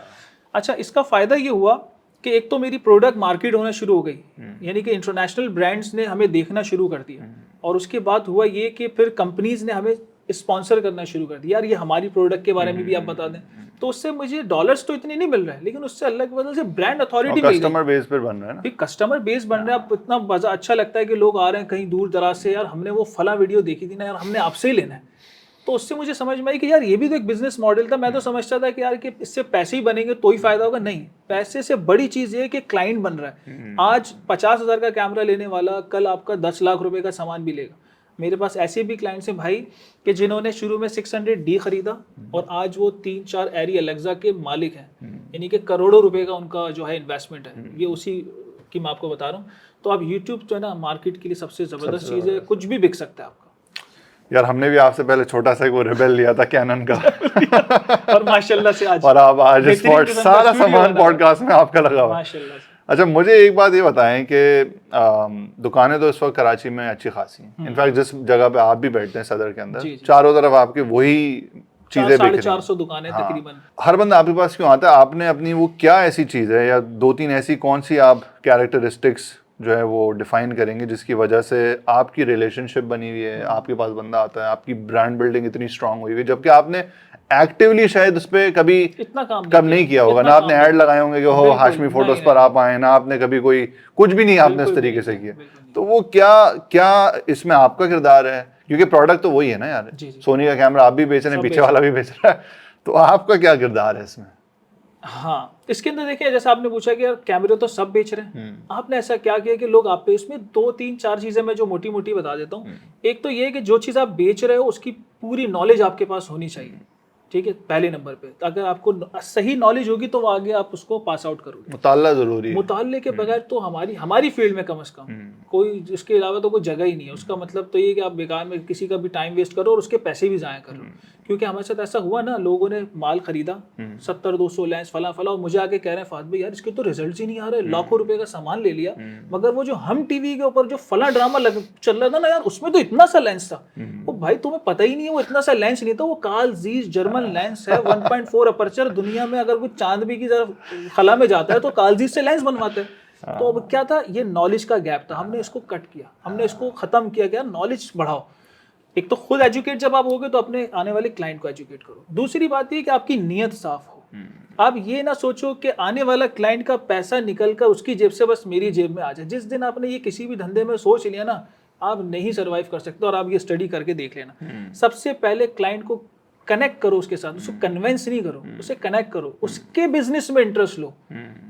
اچھا, اس کا فائدہ یہ ہوا کہ ایک تو میری پروڈکٹ مارکیٹ ہونا شروع ہو گئی, یعنی کہ انٹرنیشنل برانڈز نے ہمیں دیکھنا شروع کر دیا, اور اس کے بعد ہوا یہ کہ پھر کمپنیز نے ہمیں اسپانسر کرنا شروع کر دیا, یار یہ ہماری پروڈکٹ کے بارے میں بھی آپ بتا دیں. تو اس سے مجھے ڈالرز تو اتنے نہیں مل رہے, لیکن اس سے اللہ کی وجہ سے برانڈ اتھارٹی مل گئی, کسٹمر بیس پر بن رہا ہے نا, کسٹمر بیس بن رہا ہے. اب اتنا مزہ اچھا لگتا ہے کہ لوگ آ رہے ہیں کہیں دور دراز سے, یار ہم نے وہ فلاں ویڈیو دیکھی تھی نا یار, ہم نے آپ سے ہی لینا ہے. تو اس سے مجھے سمجھ میں آئی کہ یار یہ بھی تو ایک بزنس ماڈل تھا. میں تو سمجھتا تھا کہ یار کہ اس سے پیسے ہی بنیں گے تو ہی فائدہ ہوگا. نہیں, پیسے سے بڑی چیز یہ ہے کہ کلائنٹ بن رہا ہے. آج 50,000 کا کیمرہ لینے والا کل آپ کا 10 لاکھ روپے کا سامان بھی لے گا. میرے پاس ایسے بھی کلائنٹس ہیں بھائی کہ جنہوں نے شروع میں 600D خریدا اور آج وہ 3-4 ایری الیگزا کے مالک ہیں, یعنی کہ کروڑوں روپے کا ان کا جو ہے انویسٹمنٹ ہے. یہ اسی کی میں آپ کو بتا رہا ہوں. تو اب یوٹیوب جو ہے نا مارکیٹ کے لیے سب سے زبردست چیز ہے, کچھ بھی بک سکتا ہے آپ کا. یار ہم نے بھی آپ سے پہلے چھوٹا سا وہ ریبیل لیا تھا کینن کا, اور ماشاءاللہ سے آج, اور آپ آج سارا سامان پوڈ کاسٹ میں آپ کا لگا ہوا. ماشاءاللہ سے. اچھا مجھے ایک بات یہ بتائیں کہ دکانیں تو اس وقت کراچی میں اچھی خاصی ہیں. انفیکٹ جس جگہ پہ آپ بھی بیٹھتے ہیں صدر کے اندر, چاروں طرف آپ کے وہی چیزیں بک رہی ہیں. 450 دکانیں تقریباً. ہر بندہ آپ کے پاس کیوں آتا ہے؟ آپ نے اپنی وہ کیا ایسی چیز ہے, یا 2-3 ایسی کون سی آپ کیریکٹرسٹکس جو ہے وہ ڈیفائن کریں گے جس کی وجہ سے آپ کی ریلیشن شپ بنی ہوئی ہے, آپ کے پاس بندہ آتا ہے, آپ کی برانڈ بلڈنگ اتنی اسٹرانگ ہوئی ہوئی, جبکہ آپ نے ایکٹیولی شاید اس پہ کبھی اتنا کم نہیں کیا ہوگا, نہ آپ نے ایڈ لگائے ہوں گے کہ ہو ہاشمی فوٹوز پر آپ آئیں, نہ آپ نے کبھی کوئی کچھ بھی نہیں آپ نے اس طریقے سے کیا. تو وہ کیا اس میں آپ کا کردار ہے؟ کیونکہ پروڈکٹ تو وہی ہے نا یار, سونی کا کیمرہ آپ بھی بیچ رہے ہیں, پیچھے والا بھی بیچ رہا ہے, تو آپ کا کیا کردار ہے اس میں؟ ہاں, اس کے اندر دیکھیں جیسے آپ نے پوچھا کہ کیمرے تو سب بیچ رہے ہیں, آپ نے ایسا کیا کیا کہ لوگ آپ پہ, اس میں 2-3-4 چیزیں میں جو موٹی موٹی بتا دیتا ہوں. ایک تو یہ کہ جو چیز آپ بیچ رہے ہو اس کی پوری نالج آپ کے پاس ہونی چاہیے, ٹھیک ہے, پہلے نمبر پہ. اگر آپ کو صحیح نالج ہوگی تو وہ آگے آپ اس کو پاس آؤٹ کرو گے. مطالعہ ضروری ہے. مطالعے کے بغیر تو ہماری فیلڈ میں کم از کم کوئی اس کے علاوہ تو کوئی جگہ ہی نہیں ہے. اس کا مطلب تو یہ کہ آپ بیکار میں کسی کا بھی ٹائم ویسٹ کرو اور اس کے پیسے بھی ضائع کرو. کیونکہ ہمارے ساتھ ایسا ہوا نا, لوگوں نے مال خریدا 70-200 لینس فلاں فلاں, اور مجھے آگے کہہ رہے ہیں فہد بھائی یار اس کے تو ریزلٹس ہی نہیں آ رہے, لاکھوں روپے کا سامان لے لیا, مگر وہ جو ہم ٹی وی کے اوپر جو فلاں ڈرامہ چل رہا تھا نا یار, اس میں تو اتنا سا لینس تھا. وہ بھائی تمہیں پتہ ہی نہیں ہے وہ اتنا سا لینس نہیں تھا, وہ کارل زیس جرمن لینس ہے 1.4 اپرچر. دنیا میں اگر کوئی چاند بھی کی طرف خلا میں جاتا ہے تو کارل زیس سے لینس بنواتے ہیں. تو اب کیا تھا, یہ نالج کا گیپ تھا. ہم نے اس کو کٹ کیا, ہم نے اس کو ختم کیا کہ یار نالج بڑھاؤ. ایک تو خود ایجوکیٹ جب آپ ہوگے تو اپنے آنے والے کلائنٹ کو ایجوکیٹ کرو. دوسری بات یہ کہ آپ کی نیت صاف ہو. آپ یہ نہ سوچو کہ آنے والا کلائنٹ کا پیسہ نکل کر اس کی جیب سے بس میری جیب میں آ جائے. جس دن آپ نے یہ کسی بھی دھندے میں سوچ لیا نا, آپ نہیں سروائیو کر سکتے. اور آپ یہ اسٹڈی کر کے دیکھ لینا, سب سے پہلے کلائنٹ کو کنیکٹ کرو اس کے ساتھ, اس کو کنونس نہیں کرو, اسے کنیکٹ کرو, اس کے بزنس میں انٹرسٹ لو.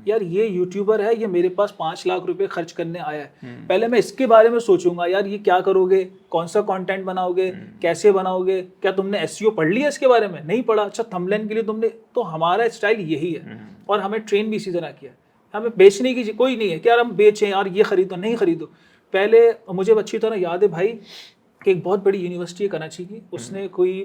یار یہ یوٹیوبر ہے, یہ میرے پاس 5 لاکھ روپے خرچ کرنے آیا ہے, پہلے میں اس کے بارے میں سوچوں گا یار یہ کیا کرو گے, کون سا کانٹینٹ بناؤ گے, کیسے بناؤ گے, کیا تم نے SEO پڑھ لیا اس کے بارے میں, نہیں پڑھا, اچھا تھمبنیل کے لیے تم نے. تو ہمارا اسٹائل یہی ہے, اور ہمیں ٹرین بھی اسی طرح کیا. ہمیں بیچنے کی کوئی نہیں ہے کہ یار ہم بیچیں, یار یہ خریدو نہیں خریدو. پہلے مجھے اچھی طرح یاد ہے بھائی کہ ایک بہت بڑی یونیورسٹی ہے کراچی کی, اس نے کوئی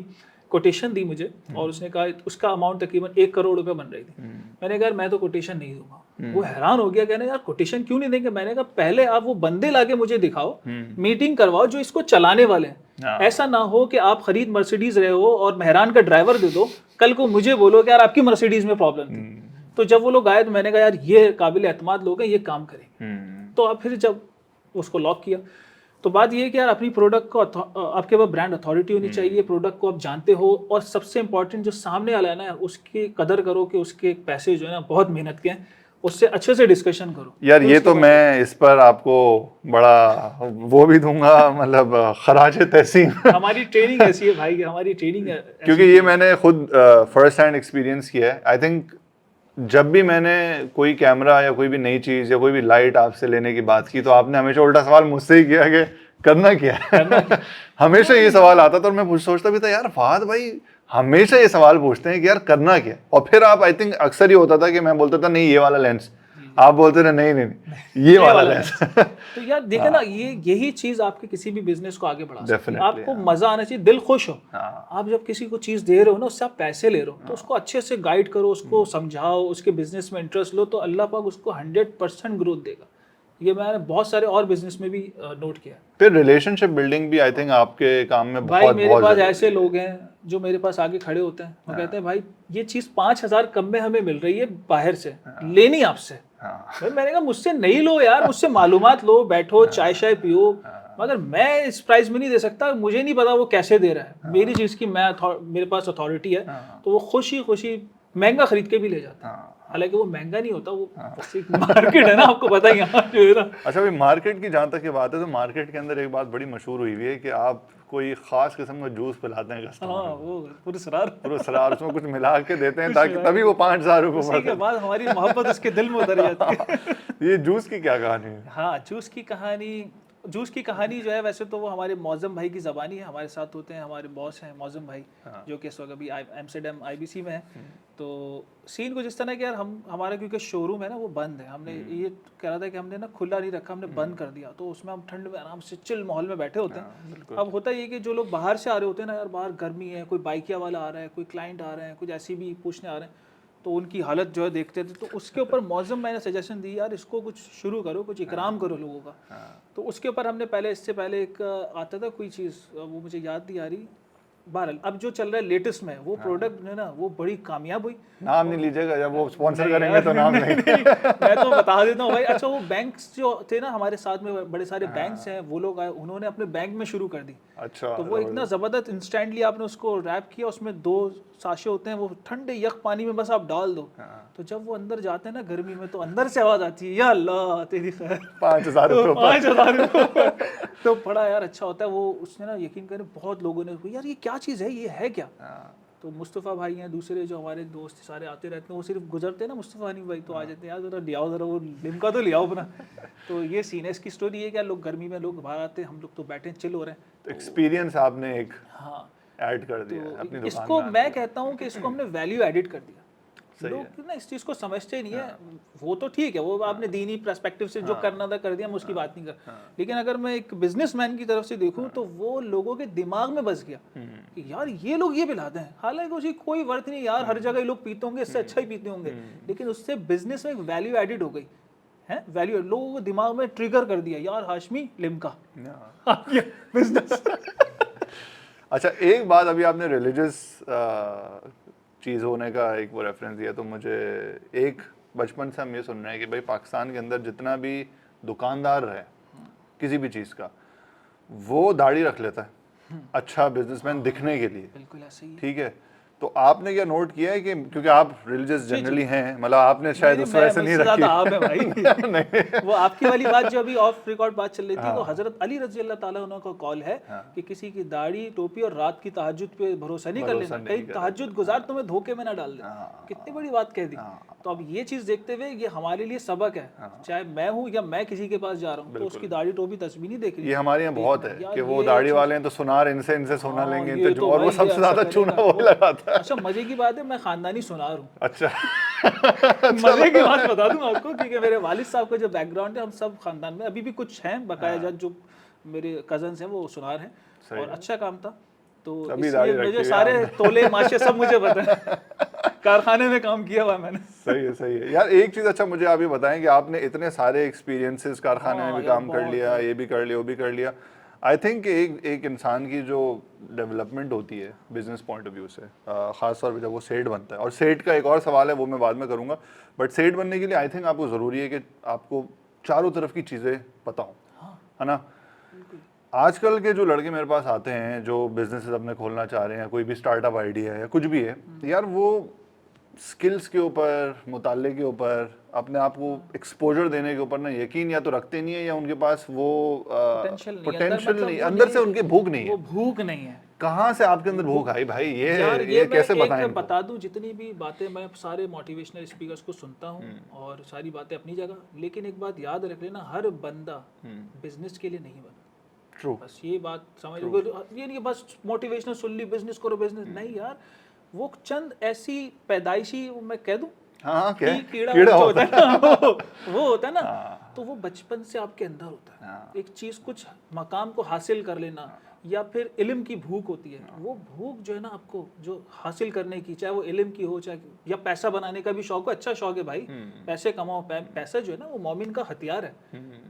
کوٹیشن دی مجھے, اور اس نے کہا اس کا اماؤنٹ تقریباً 1 کروڑ روپے بن رہی تھی. میں نے کہا میں تو کوٹیشن نہیں دوں گا. وہ حیران ہو گیا, کہنے یار کوٹیشن کیوں نہیں دیں گے. میں نے کہا پہلے آپ وہ بندے لا کے مجھے دکھاؤ, میٹنگ کرواؤ جو اس کو چلانے والے ہیں. ایسا نہ ہو کہ آپ خرید مرسیڈیز رہے ہو اور مہران کا ڈرائیور دے دو, کل کو مجھے بولو کہ یار آپ کی مرسیڈیز میں پرابلم تھی. تو جب وہ لوگ آئے تو میں نے کہا یار یہ قابل اعتماد لوگ ہیں, یہ کام کریں. تو اب پھر جب اس کو لاک کیا تو بات یہ ہے کہ یار اپنی پروڈکٹ کو آپ کے پاس برانڈ اتھارٹی ہونی چاہیے, پروڈکٹ کو آپ جانتے ہو, اور سب سے امپورٹنٹ جو سامنے والا ہے نا اس کی قدر کرو کہ اس کے پیسے جو ہے نا بہت محنت کے ہیں, اس سے اچھے سے ڈسکشن کرو. یار یہ تو میں اس پر آپ کو بڑا وہ بھی دوں گا, مطلب خراج تحسین. ہماری ٹریننگ ایسی ہے بھائی, ہماری ٹریننگ کیونکہ یہ میں نے خود فرسٹ ہینڈ ایکسپیرینس کیا ہے. آئی تھنک جب بھی میں نے کوئی کیمرہ یا کوئی بھی نئی چیز یا کوئی بھی لائٹ آپ سے لینے کی بات کی تو آپ نے ہمیشہ الٹا سوال مجھ سے ہی کیا کہ کرنا کیا ہے. ہمیشہ یہ سوال آتا تھا, اور میں سوچتا بھی تھا یار فہد بھائی ہمیشہ یہ سوال پوچھتے ہیں کہ یار کرنا کیا. اور پھر آپ آئی تھنک اکثر ہی ہوتا تھا کہ میں بولتا تھا نہیں یہ والا لینس, آپ بولتے تھے نہیں یہ والا لینس. تو یار دیکھیں نا, یہی چیز آپ کے کسی بھی بزنس کو آگے بڑھا سکتی ہے. آپ کو مزہ آنا چاہیے, دل خوش ہو. آپ جب کسی کو چیز دے رہے ہو نا, اس سے آپ پیسے لے رہے ہو, تو اس کو اچھے سے گائیڈ کرو, اس کو سمجھاؤ, اس کے بزنس میں انٹرسٹ لو, تو اللہ پاک اس کو 100% گروتھ دے گا. یہ میں نے بہت سارے اور بزنس میں بھی نوٹ کیا. پھر ریلیشن شپ بلڈنگ بھی آئی تھنک آپ کے کام میں بھائی میرے پاس ایسے لوگ ہیں جو میرے پاس آگے کھڑے ہوتے ہیں, وہ کہتے ہیں بھائی یہ چیز 5,000 کم میں ہمیں مل رہی ہے باہر سے, لینی آپ سے, بھائی میں نے کہا مجھ سے نہیں لو یار, مجھ سے معلومات لو, بیٹھو چائے شائے پیو, مگر میں اس پرائز میں نہیں دے سکتا, مجھے نہیں پتا وہ کیسے دے رہا ہے, میری چیز کی میں میرے پاس اتھارٹی ہے, تو وہ خوشی خوشی مہنگا خرید کے بھی لے جاتا ہے. حالانکہ وہ مہنگا نہیں ہوتا, وہ مارکیٹ ہے نا, آپ کو پتہ ہی یہاں جو ہے نا. اچھا بھائی مارکیٹ کی جہاں تک یہ بات ہے تو مارکیٹ کے اندر ایک بات بڑی مشہور ہوئی ہوئی ہے کہ آپ کوئی خاص قسم کا جوس پلاتے ہیں کسٹمر کو, وہ پرسرار اس میں کچھ ملا کے دیتے ہیں تاکہ تبھی وہ 5,000 روپے اسی کے بعد ہماری محبت اس کے دل میں اتر جاتی ہے. یہ جوس کی کیا کہانی ہے؟ ہاں جوس کی کہانی جو ہے ویسے تو وہ ہمارے معظم بھائی کی زبانی ہے, ہمارے ساتھ ہوتے ہیں, ہمارے باس ہیں معظم بھائی جو کہ اس وقت ابھی ایمسٹرڈیم IBC میں ہے. تو سین کچھ اس طرح کہ یار ہمارا کیونکہ شو روم ہے نا وہ بند ہے, ہم نے یہ کہہ رہا تھا کہ ہم نے نا کھلا نہیں رکھا, ہم نے بند کر دیا, تو اس میں ہم ٹھنڈ میں آرام سے چل ماحول میں بیٹھے ہوتے ہیں. اب ہوتا یہ کہ جو لوگ باہر سے آ رہے ہوتے ہیں نا یار, باہر گرمی ہے, کوئی بائکیا والا آ رہا ہے, کوئی کلائنٹ آ رہے ہیں, کچھ ایسی بھی پوچھنے آ رہے ہیں, تو ان کی حالت جو ہے دیکھتے تھے, تو اس کے اوپر معظم میں نے سجیشن دی یار اس کو کچھ شروع کرو, کچھ اکرام کرو لوگوں کا. تو اس کے اوپر ہم نے اس سے پہلے ایک آتا تھا کوئی چیز, وہ مجھے یاد نہیں آ رہی. بہرحال اب جو چل رہا ہے لیٹسٹ میں وہ پروڈکٹ جو ہے نا وہ بڑی کامیاب ہوئی. نام نہیں لیجیے گا, جب وہ اسپانسر کریں گے تو نام نہیں. میں تو بتا دیتا ہوں بھائی. اچھا وہ بینکس جو تھے نا ہمارے ساتھ میں, بڑے سارے بینکس ہیں, وہ لوگ آئے, انہوں نے اپنے بینک میں شروع کر دی. اچھا تو وہ اتنا زبردست انسٹنٹلی آپ نے اس کو ریپ کیا, اس میں 2 ساشے ہوتے ہیں, وہ ٹھنڈے یک پانی میں بس آپ ڈال دو, تو جب وہ اندر جاتے ہیں نا گرمی میں, تو اندر سے آواز آتی ہے یا اللہ تیری خیر 5,000 روپے. تو بڑا یار اچھا ہوتا ہے وہ. اس نے نا یقین کریں بہت لوگوں نے یار یہ کیا چیز ہے, یہ ہے کیا. تو مصطفیٰ بھائی ہیں, دوسرے جو ہمارے دوست سارے آتے رہتے ہیں, وہ صرف گزرتے ہیں نا مصطفیٰ حنیف بھائی, تو آ جاتے ہیں یار ذرا لیاؤ, ذرا وہ لمکا تو لیاؤ اپنا. تو یہ سین ہے اس کی اسٹوری. یہ کیا لوگ گرمی میں لوگ باہر آتے ہیں, ہم لوگ تو بیٹھے چل ہو رہے ہیں. ایکسپیرینس آپ نے ایک ایڈ کر دیا اپنی دکان. اس کو میں کہتا ہوں کہ اس کو ہم نے ویلیو ایڈٹ کر دیا. لوگ نا اس چیز کو سمجھتے نہیں ہے. وہ تو ٹھیک ہے, وہ آپ نے دینی پرسپیکٹو سے جو کرنا تھا کر دیا, میں اس کی بات نہیں کر, لیکن اگر میں ایک بزنس مین کی طرف سے دیکھوں تو وہ لوگوں کے دماغ میں بس گیا کہ یار یہ لوگ یہ پلاتے ہیں, حالانکہ اس کی کوئی ورتھ نہیں یار, ہر جگہ لوگ پیتے ہوں گے, اس سے اچھا ہی پیتے ہوں گے, لیکن اس سے بزنس میں ایک ویلیو ایڈڈ ہو گئی ہے. ویلیو لوگوں کو دماغ میں ٹریگر کر دیا, یار ہاشمی لمکا بزنس. اچھا ایک بات, ابھی آپ نے ریلیجس چیز ہونے کا ایک وہ ریفرنس دیا, تو مجھے ایک بچپن سے ہم یہ سن رہے ہیں کہ بھائی پاکستان کے اندر جتنا بھی دکاندار رہے کسی بھی چیز کا, وہ داڑھی رکھ لیتا ہے اچھا بزنس مین دکھنے کے لیے. بالکل ایسے ہی. ٹھیک ہے, تو آپ نے کیا نوٹ کیا ہے کہ کیونکہ آپ ریلیجس جنرلی ہیں, مطلب آپ نے شاید اس وجہ سے نہیں رکھی. وہ آپ کی والی بات جو ابھی آف ریکارڈ بات چل رہی تھی, وہ حضرت علی رضی اللہ تعالیٰ عنہ کا قول ہے کہ کسی کی داڑھی ٹوپی اور رات کی تہجد پہ بھروسہ نہیں کر لینا, کہیں تہجد گزار تمہیں دھوکے میں نہ ڈال دے. کتنی بڑی بات کہہ دی. تو اب یہ چیز دیکھتے ہوئے یہ ہمارے لیے سبق ہے, چاہے میں ہوں یا میں کسی کے پاس جا رہا ہوں, تو اس کی داڑھی ٹوپی تسبیح نہیں دیکھ رہی. یہ ہمارے یہاں بہت ہے کہ وہ داڑھی والے ہیں تو سنار ان سے سونا لیں گے, اور وہ سب سے زیادہ چونا وہ لگاتا ہے. اچھا مزے کی بات ہے, میں خاندانی سنار ہوں. اچھا مزے کی بات بتا دوں آپ کو, کیونکہ میرے والد صاحب کا جو بیک گراؤنڈ ہے, ہم سب خاندان میں ابھی بھی کچھ ہیں بقایا جات, جو میرے کزنس ہیں وہ سنار ہیں, اور اچھا کام تھا. تو اس لیے مجھے سارے تولے ماشے سب مجھے پتہ ہے, کارخانے میں کام کیا ہوا میں نے. صحیح ہے یار. ایک چیز اچھا مجھے آپ یہ بتائیں کہ آپ نے اتنے سارے ایکسپیرینسز کارخانے میں بھی کام کر لیا, یہ بھی کر لیا, وہ بھی کر لیا. آئی تھنک ایک انسان کی جو ڈیولپمنٹ ہوتی ہے بزنس پوائنٹ آف ویو سے, خاص طور پہ جب وہ سیٹ بنتا ہے, اور سیٹ کا ایک اور سوال ہے وہ میں بعد میں کروں گا, بٹ سیٹ بننے کے لیے آئی تھنک آپ کو ضروری ہے کہ آپ کو چاروں طرف کی چیزیں پتہ ہوں, ہے نا. آج کل کے جو لڑکے میرے پاس آتے ہیں جو بزنسز اپنے کھولنا چاہ رہے ہیں, کوئی بھی اسٹارٹ اپ آئیڈیا ہے یا کچھ بھی ہے, یار وہ اسکلس کے اوپر, مطالعے کے اوپر, اپنے آپ کو ایکسپوجر دینے کے اوپر نا یقین یا تو رکھتے نہیں ہیں, یا ان کے پاس وہ پوٹینشیل نہیں, اندر سے ان کے بھوک نہیں ہے. وہ بھوک نہیں ہے. کہاں سے آپ کے اندر بھوک آئی بھائی, یہ کیسے بتائیں؟ بتا دوں, جتنی بھی باتیں میں سارے موٹیویشنل اسپیکرز کو سنتا ہوں, اور ساری باتیں اپنی جگہ, لیکن ایک بات یاد رکھ لینا, ہر بندہ بزنس کے لیے نہیں بنا. ٹرو. بس یہ بات سمجھ لو, یہ نہیں بس موٹیویشنل سن لی بزنس کرو بزنس, نہیں یار. وہ چند ایسی پیدائشی, میں کہہ دوں کیڑا ہوتا ہے نا, وہ ہوتا ہے نا, تو وہ بچپن سے آپ کے اندر ہوتا ہے. ایک چیز کچھ مقام کو حاصل کر لینا, یا پھر علم کی بھوک ہوتی ہے, وہ بھوک جو ہے نا آپ کو جو حاصل کرنے کی, چاہے وہ علم کی ہو, چاہے یا پیسہ بنانے کا بھی شوق ہو, اچھا شوق ہے بھائی, پیسے کماؤ. پیسہ جو ہے نا وہ مومن کا ہتھیار ہے.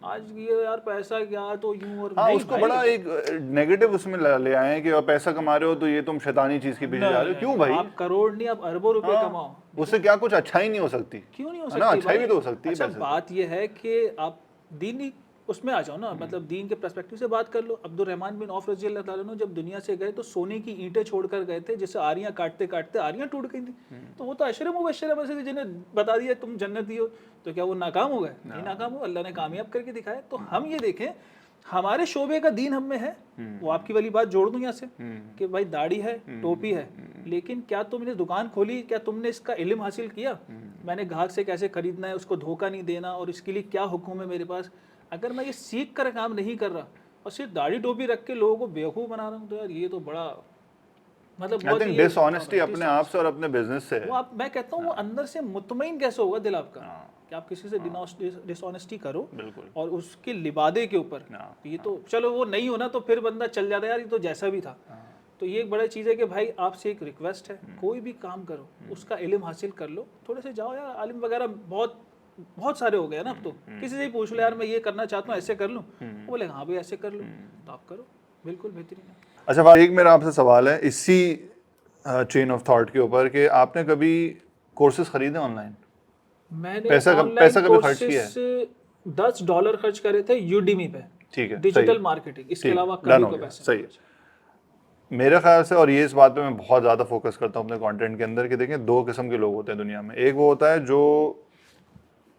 آج یہ یار پیسہ کیا تو یوں اور ہاں اس کو بڑا ایک نیگیٹو اس میں لے آئے ہیں کہ پیسہ کما رہے ہو تو یہ تم شیطانی چیز کے پیچھے جا رہے ہو. کیوں بھائی؟ آپ کروڑ نہیں آپ اربوں روپے کماؤ, اس سے کیا کچھ اچھائی نہیں ہو سکتی؟ کیوں نہیں ہو نا, سکتی؟ اچھائی بھی تو ہو سکتی ہے. اچھا بات یہ ہے کہ آپ دینی اس میں آ جاؤ نا, مطلب دین کے پرسپیکٹو سے بات کر لو. عبد الرحمن بن عوف رضی اللہ تعالیٰ عنہ جب دنیا سے گئے تو سونے کی اینٹیں چھوڑ کر گئے تھے, جیسے آریاں کاٹتے کاٹتے آریاں ٹوٹ گئی تھیں. تو وہ تو عشرہ مبشرہ میں سے تھے جنہیں بتا دیا تم جنتی ہو, تو کیا وہ ناکام ہو گئے؟ نہیں ناکام ہو, اللہ نے کامیاب کر کے دکھایا. تو ہم یہ دیکھیں ہمارے شعبے کا دین ہم میں ہے. وہ آپ کی والی بات جوڑ دوں یہاں سے کہ بھائی داڑھی ہے, ٹوپی ہے, لیکن کیا تم نے دکان کھولی, کیا تم نے اس کا علم حاصل کیا, میں نے گاہک سے کیسے خریدنا ہے, اس کو دھوکہ نہیں دینا, اور اس کے لیے کیا حکم ہے میرے پاس. اگر میں یہ سیکھ کر کام نہیں کر رہا اور صرف داڑھی ٹوپی رکھ کے لوگوں کو بیوقوف بنا رہا ہوں, تو یار یہ تو بڑا مطلب آئی تھنک ڈس آنیسٹی اپنے آپ سے اور اپنے بزنس سے ہے. وہ میں کہتا ہوں وہ اندر سے مطمئن کیسے ہوگا دل آپ کا کہ آپ کسی سے ڈس آنیسٹی کرو اور اس کے لبادے کے اوپر. یہ تو چلو وہ نہیں ہونا تو پھر بندہ چل جاتا ہے یار یہ تو جیسا بھی تھا. تو یہ ایک بڑا چیز ہے کہ بھائی آپ سے ایک ریکویسٹ ہے, کوئی بھی کام کرو اس کا علم حاصل کر لو. تھوڑے سے جاؤ یار, عالم وغیرہ بہت سارے ہو گئے نا اب تو. کسی سے ہی پوچھ لو یار میں یہ کرنا چاہتا ہوں, ایسے کر لوں, وہ بولے ہاں بھائی ایسے کر لو, تو آپ کرو, بالکل بہترین ہے. اچھا ایک میرا آپ سے سوال ہے اسی چین آف تھاٹ کے اوپر کہ آپ نے کبھی کورسز خریدے آن لائن؟ میں نے پیسہ کبھی خرچ کیا ہے؟ $10 خرچ کرے تھے یوڈیمی پہ, ٹھیک ہے, ڈیجیٹل مارکیٹنگ. اس کے علاوہ کبھی کوئی پیسہ صحیح ہے. میرے خیال سے, اور یہ اس بات پہ میں بہت زیادہ فوکس کرتا ہوں اپنے کانٹینٹ کے اندر, کہ دیکھیں دو قسم کے لوگ ہوتے ہیں دنیا میں. ایک وہ ہوتا ہے جو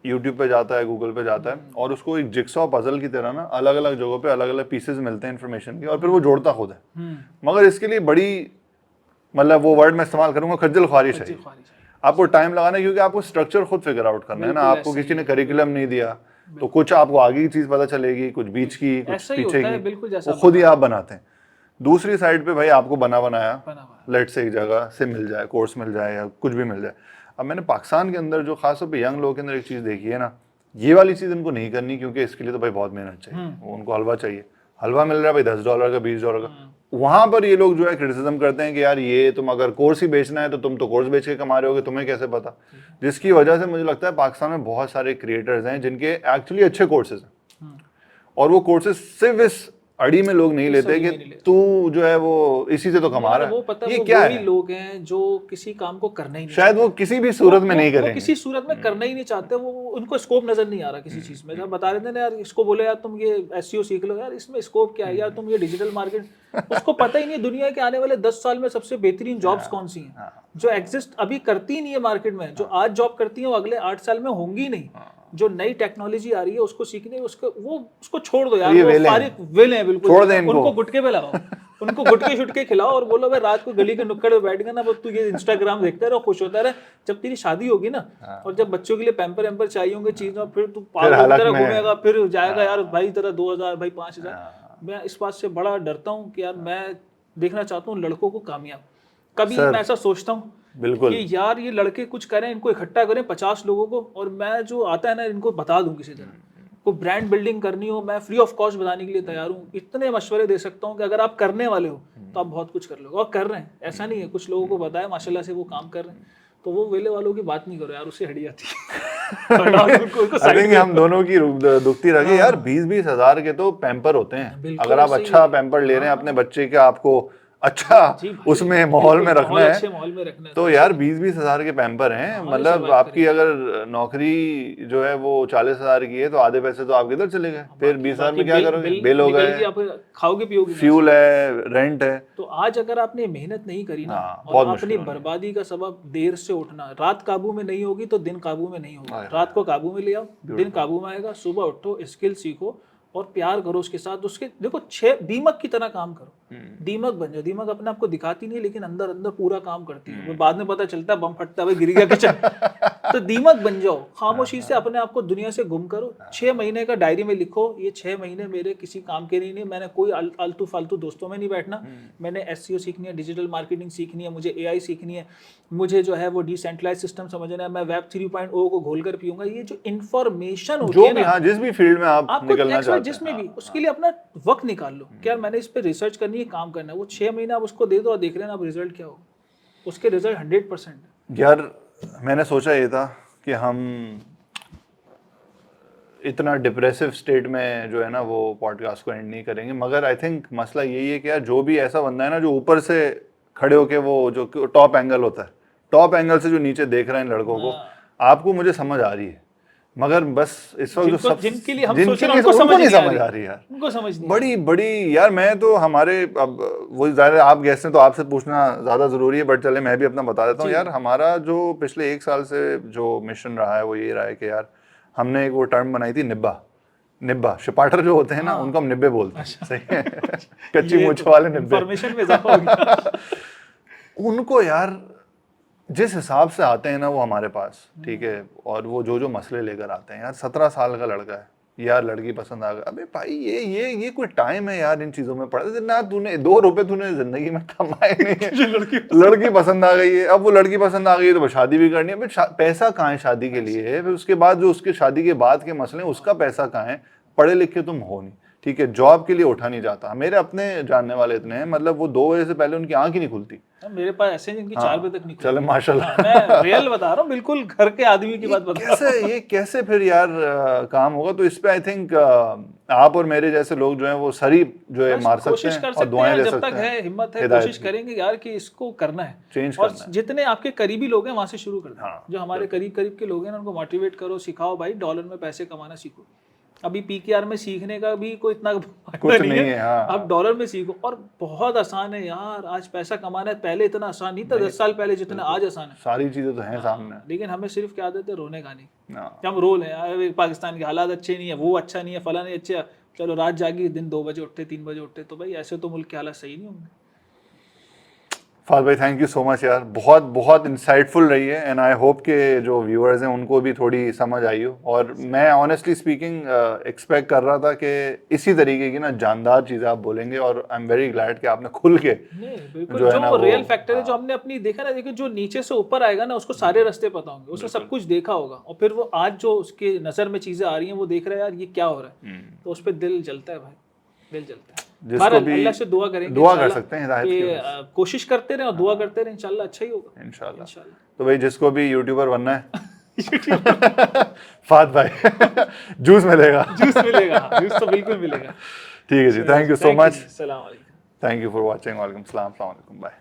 یوٹیوب پہ جاتا ہے, گوگل پہ جاتا ہے, اور اس کو ایک جگسا پزل کی طرح نا الگ الگ جگہوں پہ الگ الگ پیسز ملتے ہیں انفارمیشن کے, اور پھر وہ جوڑتا خود ہے. مگر اس کے لیے بڑی مطلب وہ ورڈ میں استعمال کروں گا, خجل خواری چاہیے. آپ کو ٹائم لگانا ہے کیونکہ آپ کو اسٹرکچر خود فگر آؤٹ کرنا ہے نا. آپ کو کسی نے کریکولم نہیں دیا تو کچھ آپ کو آگے کی چیز پتہ چلے گی, کچھ بیچ کی, کچھ پیچھے کی, وہ خود ہی آپ بناتے ہیں. دوسری سائڈ پہ بھائی آپ کو بنایا لیٹ سے ایک جگہ سے مل جائے, کورس مل جائے یا کچھ بھی مل جائے. اب میں نے پاکستان کے اندر جو خاص طور پہ ینگ لوگوں کے اندر ایک چیز دیکھی ہے نا, یہ والی چیز ان کو نہیں کرنی, کیونکہ اس کے لیے تو بھائی بہت محنت چاہیے. وہ ان کو حلوہ چاہیے, حلوہ مل رہا ہے بھائی $10 کا, $20 کا. وہاں پر یہ لوگ جو ہے کرٹیسزم کرتے ہیں کہ یار یہ تم اگر کورس ہی بیچنا ہے تو تم تو کورس بیچ کے کما رہے ہوگے, تمہیں کیسے پتا. جس کی وجہ سے مجھے لگتا ہے پاکستان میں بہت سارے کریٹرز ہیں جن کے ایکچولی اچھے کورسز ہیں, اور وہ کورسز صرف اس اڑی میں لوگ نہیں لیتے کہ تو جو ہے وہ اسی سے تو کما رہا ہے. وہ پتہ یہ وہ کیا وہی ہے؟ لوگ ہیں جو کسی کام کو کرنا ہی نہیں, شاید وہ کسی بھی صورت میں نہیں کریں, کسی صورت میں کرنا ہی نہیں چاہتے. وہ ان کو اسکوپ نظر نہیں آ رہا کسی چیز میں. جب بتا رہے تھے نا یار اس کو بولے یار تم یہ ایس سی او سیکھ لو, یار اس میں اسکوپ کیا ہے, یار تم یہ ڈیجیٹل مارکیٹ, اس کو پتہ ہی نہیں دنیا کے آنے والے 10 سال میں سب سے بہترین جابس کون سی ہیں جو ایگزسٹ ابھی کرتی ہی نہیں ہے مارکیٹ میں. جو آج جاب کرتی ہیں وہ اگلے 8 سال میں ہوں گی نہیں. جو نئی ٹیکنالوجی آ رہی ہے اس کو سیکھنے, اس کو چھوڑ دو یار, وہ فارغ ویل ہیں بالکل. ان کو گٹکے پہ لگاؤ, ان کو گٹکے شٹکے کھلاؤ اور بولو بھائی رات کو گلی کے نکڑ پہ بیٹھ گیا نا, تو یہ انسٹاگرام دیکھتا رہو, خوش ہوتا رہے. جب تیری شادی ہوگی نا اور جب بچوں کے لیے پیمپر ویمپر چاہیے ہوں گے چیزیں, پھر تو پاگل کی طرح گھومے گا, پھر جائے گا یار بھائی ذرا 2000 بھائی 5000. میں اس بات سے بڑا ڈرتا ہوں کہ یار میں دیکھنا چاہتا ہوں لڑکوں کو کامیاب. کبھی میں ایسا سوچتا ہوں کہ یار یہ لڑکے کچھ کریں, ان کو اکٹھا کریں 50 لوگوں کو, اور میں جو آتا ہے نا ان کو بتا دوں کسی طرح. کوئی برانڈ بلڈنگ کرنی ہو میں فری آف کاسٹ بتانے کے لیے تیار ہوں. اتنے مشورے دے سکتا ہوں کہ اگر آپ کرنے والے ہو تو آپ بہت کچھ کر لو گے, اور کر رہے ہیں. ایسا نہیں ہے, کچھ لوگوں کو بتایا ماشاء اللہ سے وہ کام کر رہے ہیں. تو وہ ویلے والوں کی بات نہیں کرو یار, اس سے ہٹ جاتی ہے. ہم دونوں کی دکھتی رہے یار. 20-20 ہزار کے تو پیمپر ہوتے ہیں. اگر آپ اچھا پیمپر لے رہے ہیں اپنے بچے کے, آپ کو اچھا اس میں ماحول میں رکھنا ہے, تو یار 20-20 ہزار کے پیمپر ہیں. مطلب آپ کی اگر نوکری جو ہے وہ 40 ہزار کی ہے تو آدھے پیسے تو آپ کدھر چلے گئے. پھر 20 ہزار میں کیا کرو گے؟ بل ہو گئے, کھاؤ گے پیو گے, فیول ہے, رینٹ ہے. تو آج اگر آپ نے محنت نہیں کری نا, اور اپنی بربادی کا سبب دیر سے اٹھنا, رات قابو میں نہیں ہوگی تو دن قابو میں نہیں ہوگا. رات کو قابو میں لے آؤ, دن قابو میں آئے گا. صبح اٹھو, اسکل سیکھو اور پیار کرو اس کے ساتھ. اس کے دیکھو 6 دیمک کی طرح کام کرو. دیمک بن جاؤ. دیمک اپنے آپ کو دکھاتی نہیں لیکن اندر اندر پورا کام کرتی ہے. بعد میں پتہ چلتا ہے بم پھٹتا ہے, گر گیا کچن. تو دیمک بن جاؤ, خاموشی سے اپنے آپ کو دنیا سے گم کرو. 6 مہینے کا ڈائری میں لکھو, یہ 6 مہینے میرے کسی کام کے نہیں. میں نے کوئی آلتو فالتو دوستوں میں نہیں بیٹھنا. میں نے ایس سی او سیکھنی ہے, ڈیجیٹل مارکیٹنگ سیکھنی ہے, مجھے اے آئی سیکھنی ہے, مجھے جو ہے وہ ڈیسینٹرلائز سسٹم سمجھنا ہے, میں ویب 3.0 کو گھول کر پیوں گا. یہ جو انفارمیشن ہوتی ہے نا, جس بھی فیلڈ میں آپ نکلنا چاہتے ہیں, جس میں بھی, اس کے لیے اپنا وقت نکال لو کہ یار میں نے اس پہ ریسرچ کرنی ہے, کام کرنا ہے. وہ 6 مہینے آپ اس کو دے دو اور دیکھ لینا اب رزلٹ کیا ہوگا. اس کے رزلٹ 100%. یار میں نے سوچا یہ تھا کہ ہم اتنا ڈپریسو اسٹیٹ میں جو ہے نا وہ پوڈ کاسٹ کو اینڈ نہیں کریں گے, مگر آئی تھنک مسئلہ یہی ہے کہ یار جو بھی ایسا بندہ ہے نا جو اوپر سے کھڑے ہو کے وہ جو ٹاپ اینگل ہوتا ہے, ٹاپ اینگل سے جو نیچے دیکھ رہے ہیں لڑکوں کو, آپ کو مجھے سمجھ آ رہی ہے, مگر بس اس وقت جو سب جن کے لیے ہم جن سوچ کے رہے ہیں لیے ان کو ان کو نہیں سمجھ سمجھ آ رہی یار, ان کو سمجھ نہیں بڑی بڑی یار. میں تو ہمارے اب وہ ظاہر آپ گیسٹ ہیں تو آپ سے پوچھنا زیادہ ضروری ہے, بٹ چلے میں بھی اپنا بتا دیتا ہوں. یار ہمارا جو پچھلے 1 سال سے جو مشن رہا ہے وہ یہ رہا ہے کہ یار ہم نے ایک وہ ٹرم بنائی تھی نبا شپاٹر جو ہوتے ہیں نا ان کو ہم نبے بولتے ہیں, صحیح ہے, کچی مونچھ والے نبے. انفارمیشن میں اضافہ ہو گیا. ان کو یار جس حساب سے آتے ہیں نا وہ ہمارے پاس, ٹھیک ہے, اور وہ جو مسئلے لے کر آتے ہیں, یار 17 سال کا لڑکا ہے, یار لڑکی پسند آ گئی, ابے بھائی یہ کوئی ٹائم ہے یار ان چیزوں میں پڑے نہ, تو نے 2 روپے تو نے زندگی میں کمائے نہیں ہے, لڑکی پسند آ گئی ہے, اب وہ لڑکی پسند آ گئی ہے تو شادی بھی کرنی ہے, پیسہ کہاں ہے شادی کے لیے, پھر اس کے بعد جو اس کے شادی کے بعد کے مسئلے ہیں اس کا پیسہ کہاں ہے, پڑھے لکھے تم ہو نہیں, ٹھیک ہے, جاب کے لیے اٹھا نہیں جاتا. میرے اپنے جاننے والے اتنے ہیں, مطلب وہ 2 بجے سے پہلے ان کی آنکھ ہی نہیں کھلتی. میرے پاس ایسے ہیں جن کی 4 بجے تک نہیں چلے ماشاء اللہ, میں ریئل بتا رہا ہوں, بالکل گھر کے آدمی کی بات بتا رہا ہوں. یہ کیسے پھر یار کام ہوگا. تو اس پہ آئی تھنک آپ اور میرے جیسے لوگ جو ہیں وہ سری جو ہے مار سکتے ہیں اور دعائیں دے سکتے ہیں. جب تک ہے ہمت ہے کوشش کریں گے یار کہ اس کو کرنا ہے, چینج اور کرنا ہے. جتنے آپ کے قریبی لوگ ہیں وہاں سے شروع کر دیں. جو ہمارے قریب کے لوگ ہیں ان کو موٹیویٹ کرو, سکھاؤ بھائی ڈالر میں پیسے کمانا سیکھو. ابھی PKR میں سیکھنے کا بھی کوئی اتنا کچھ نہیں ہے, اب ڈالر میں سیکھو, اور بہت آسان ہے یار آج پیسہ کمانا ہے. پہلے اتنا آسان نہیں تھا 10 سال پہلے جتنا آج آسان ہے. ساری چیزیں تو ہیں سامنے, لیکن ہمیں صرف کیا عادت ہے رونے گانے, ہم رو لیں یار پاکستان کے حالات اچھے نہیں ہے, وہ اچھا نہیں ہے, فلاں نہیں اچھا, چلو رات جاگی دن 2 بجے اٹھتے 3 بجے اٹھتے, تو بھائی ایسے تو ملک کے حالات صحیح نہیں ہوں گے. فہد بھائی تھینک یو سو مچ یار, بہت بہت انسائٹ فل رہی ہے, اینڈ آئی ہوپ کہ جو ویورز ہیں ان کو بھی تھوڑی سمجھ آئی ہو. اور میں آنیسٹلی اسپیکنگ ایکسپیکٹ کر رہا تھا کہ اسی طریقے کی نا جاندار چیزیں آپ بولیں گے, اور آئی ایم ویری گلیڈ کہ آپ نے کھل کے جو ریئل فیکٹر ہے جو ہم نے اپنی دیکھا نا, دیکھیں جو نیچے سے اوپر آئے گا نا اس کو سارے راستے پتا ہوں گے, اس نے سب کچھ دیکھا ہوگا, اور پھر وہ آج جو اس کے نظر میں چیزیں آ رہی ہیں وہ دیکھ رہا ہے یار یہ کیا ہو رہا ہے, تو اس پہ دل جلتا ہے بھائی, دل جلتا ہے. اللہ سے دعا کریں, دعا کر سکتے ہیں ہدایت کی, کوشش کرتے رہیں اور دعا کرتے رہیں, انشاءاللہ اچھا ہی ہوگا انشاءاللہ. تو بھائی جس کو بھی یوٹیوبر بننا ہے فہد بھائی جوس ملے گا, جوس تو بالکل ملے گا. ٹھیک ہے جی, تھینک یو سو مچ, السلام علیکم, تھینک یو فار واچنگ, وعلیکم السلام, السلام علیکم, بائے.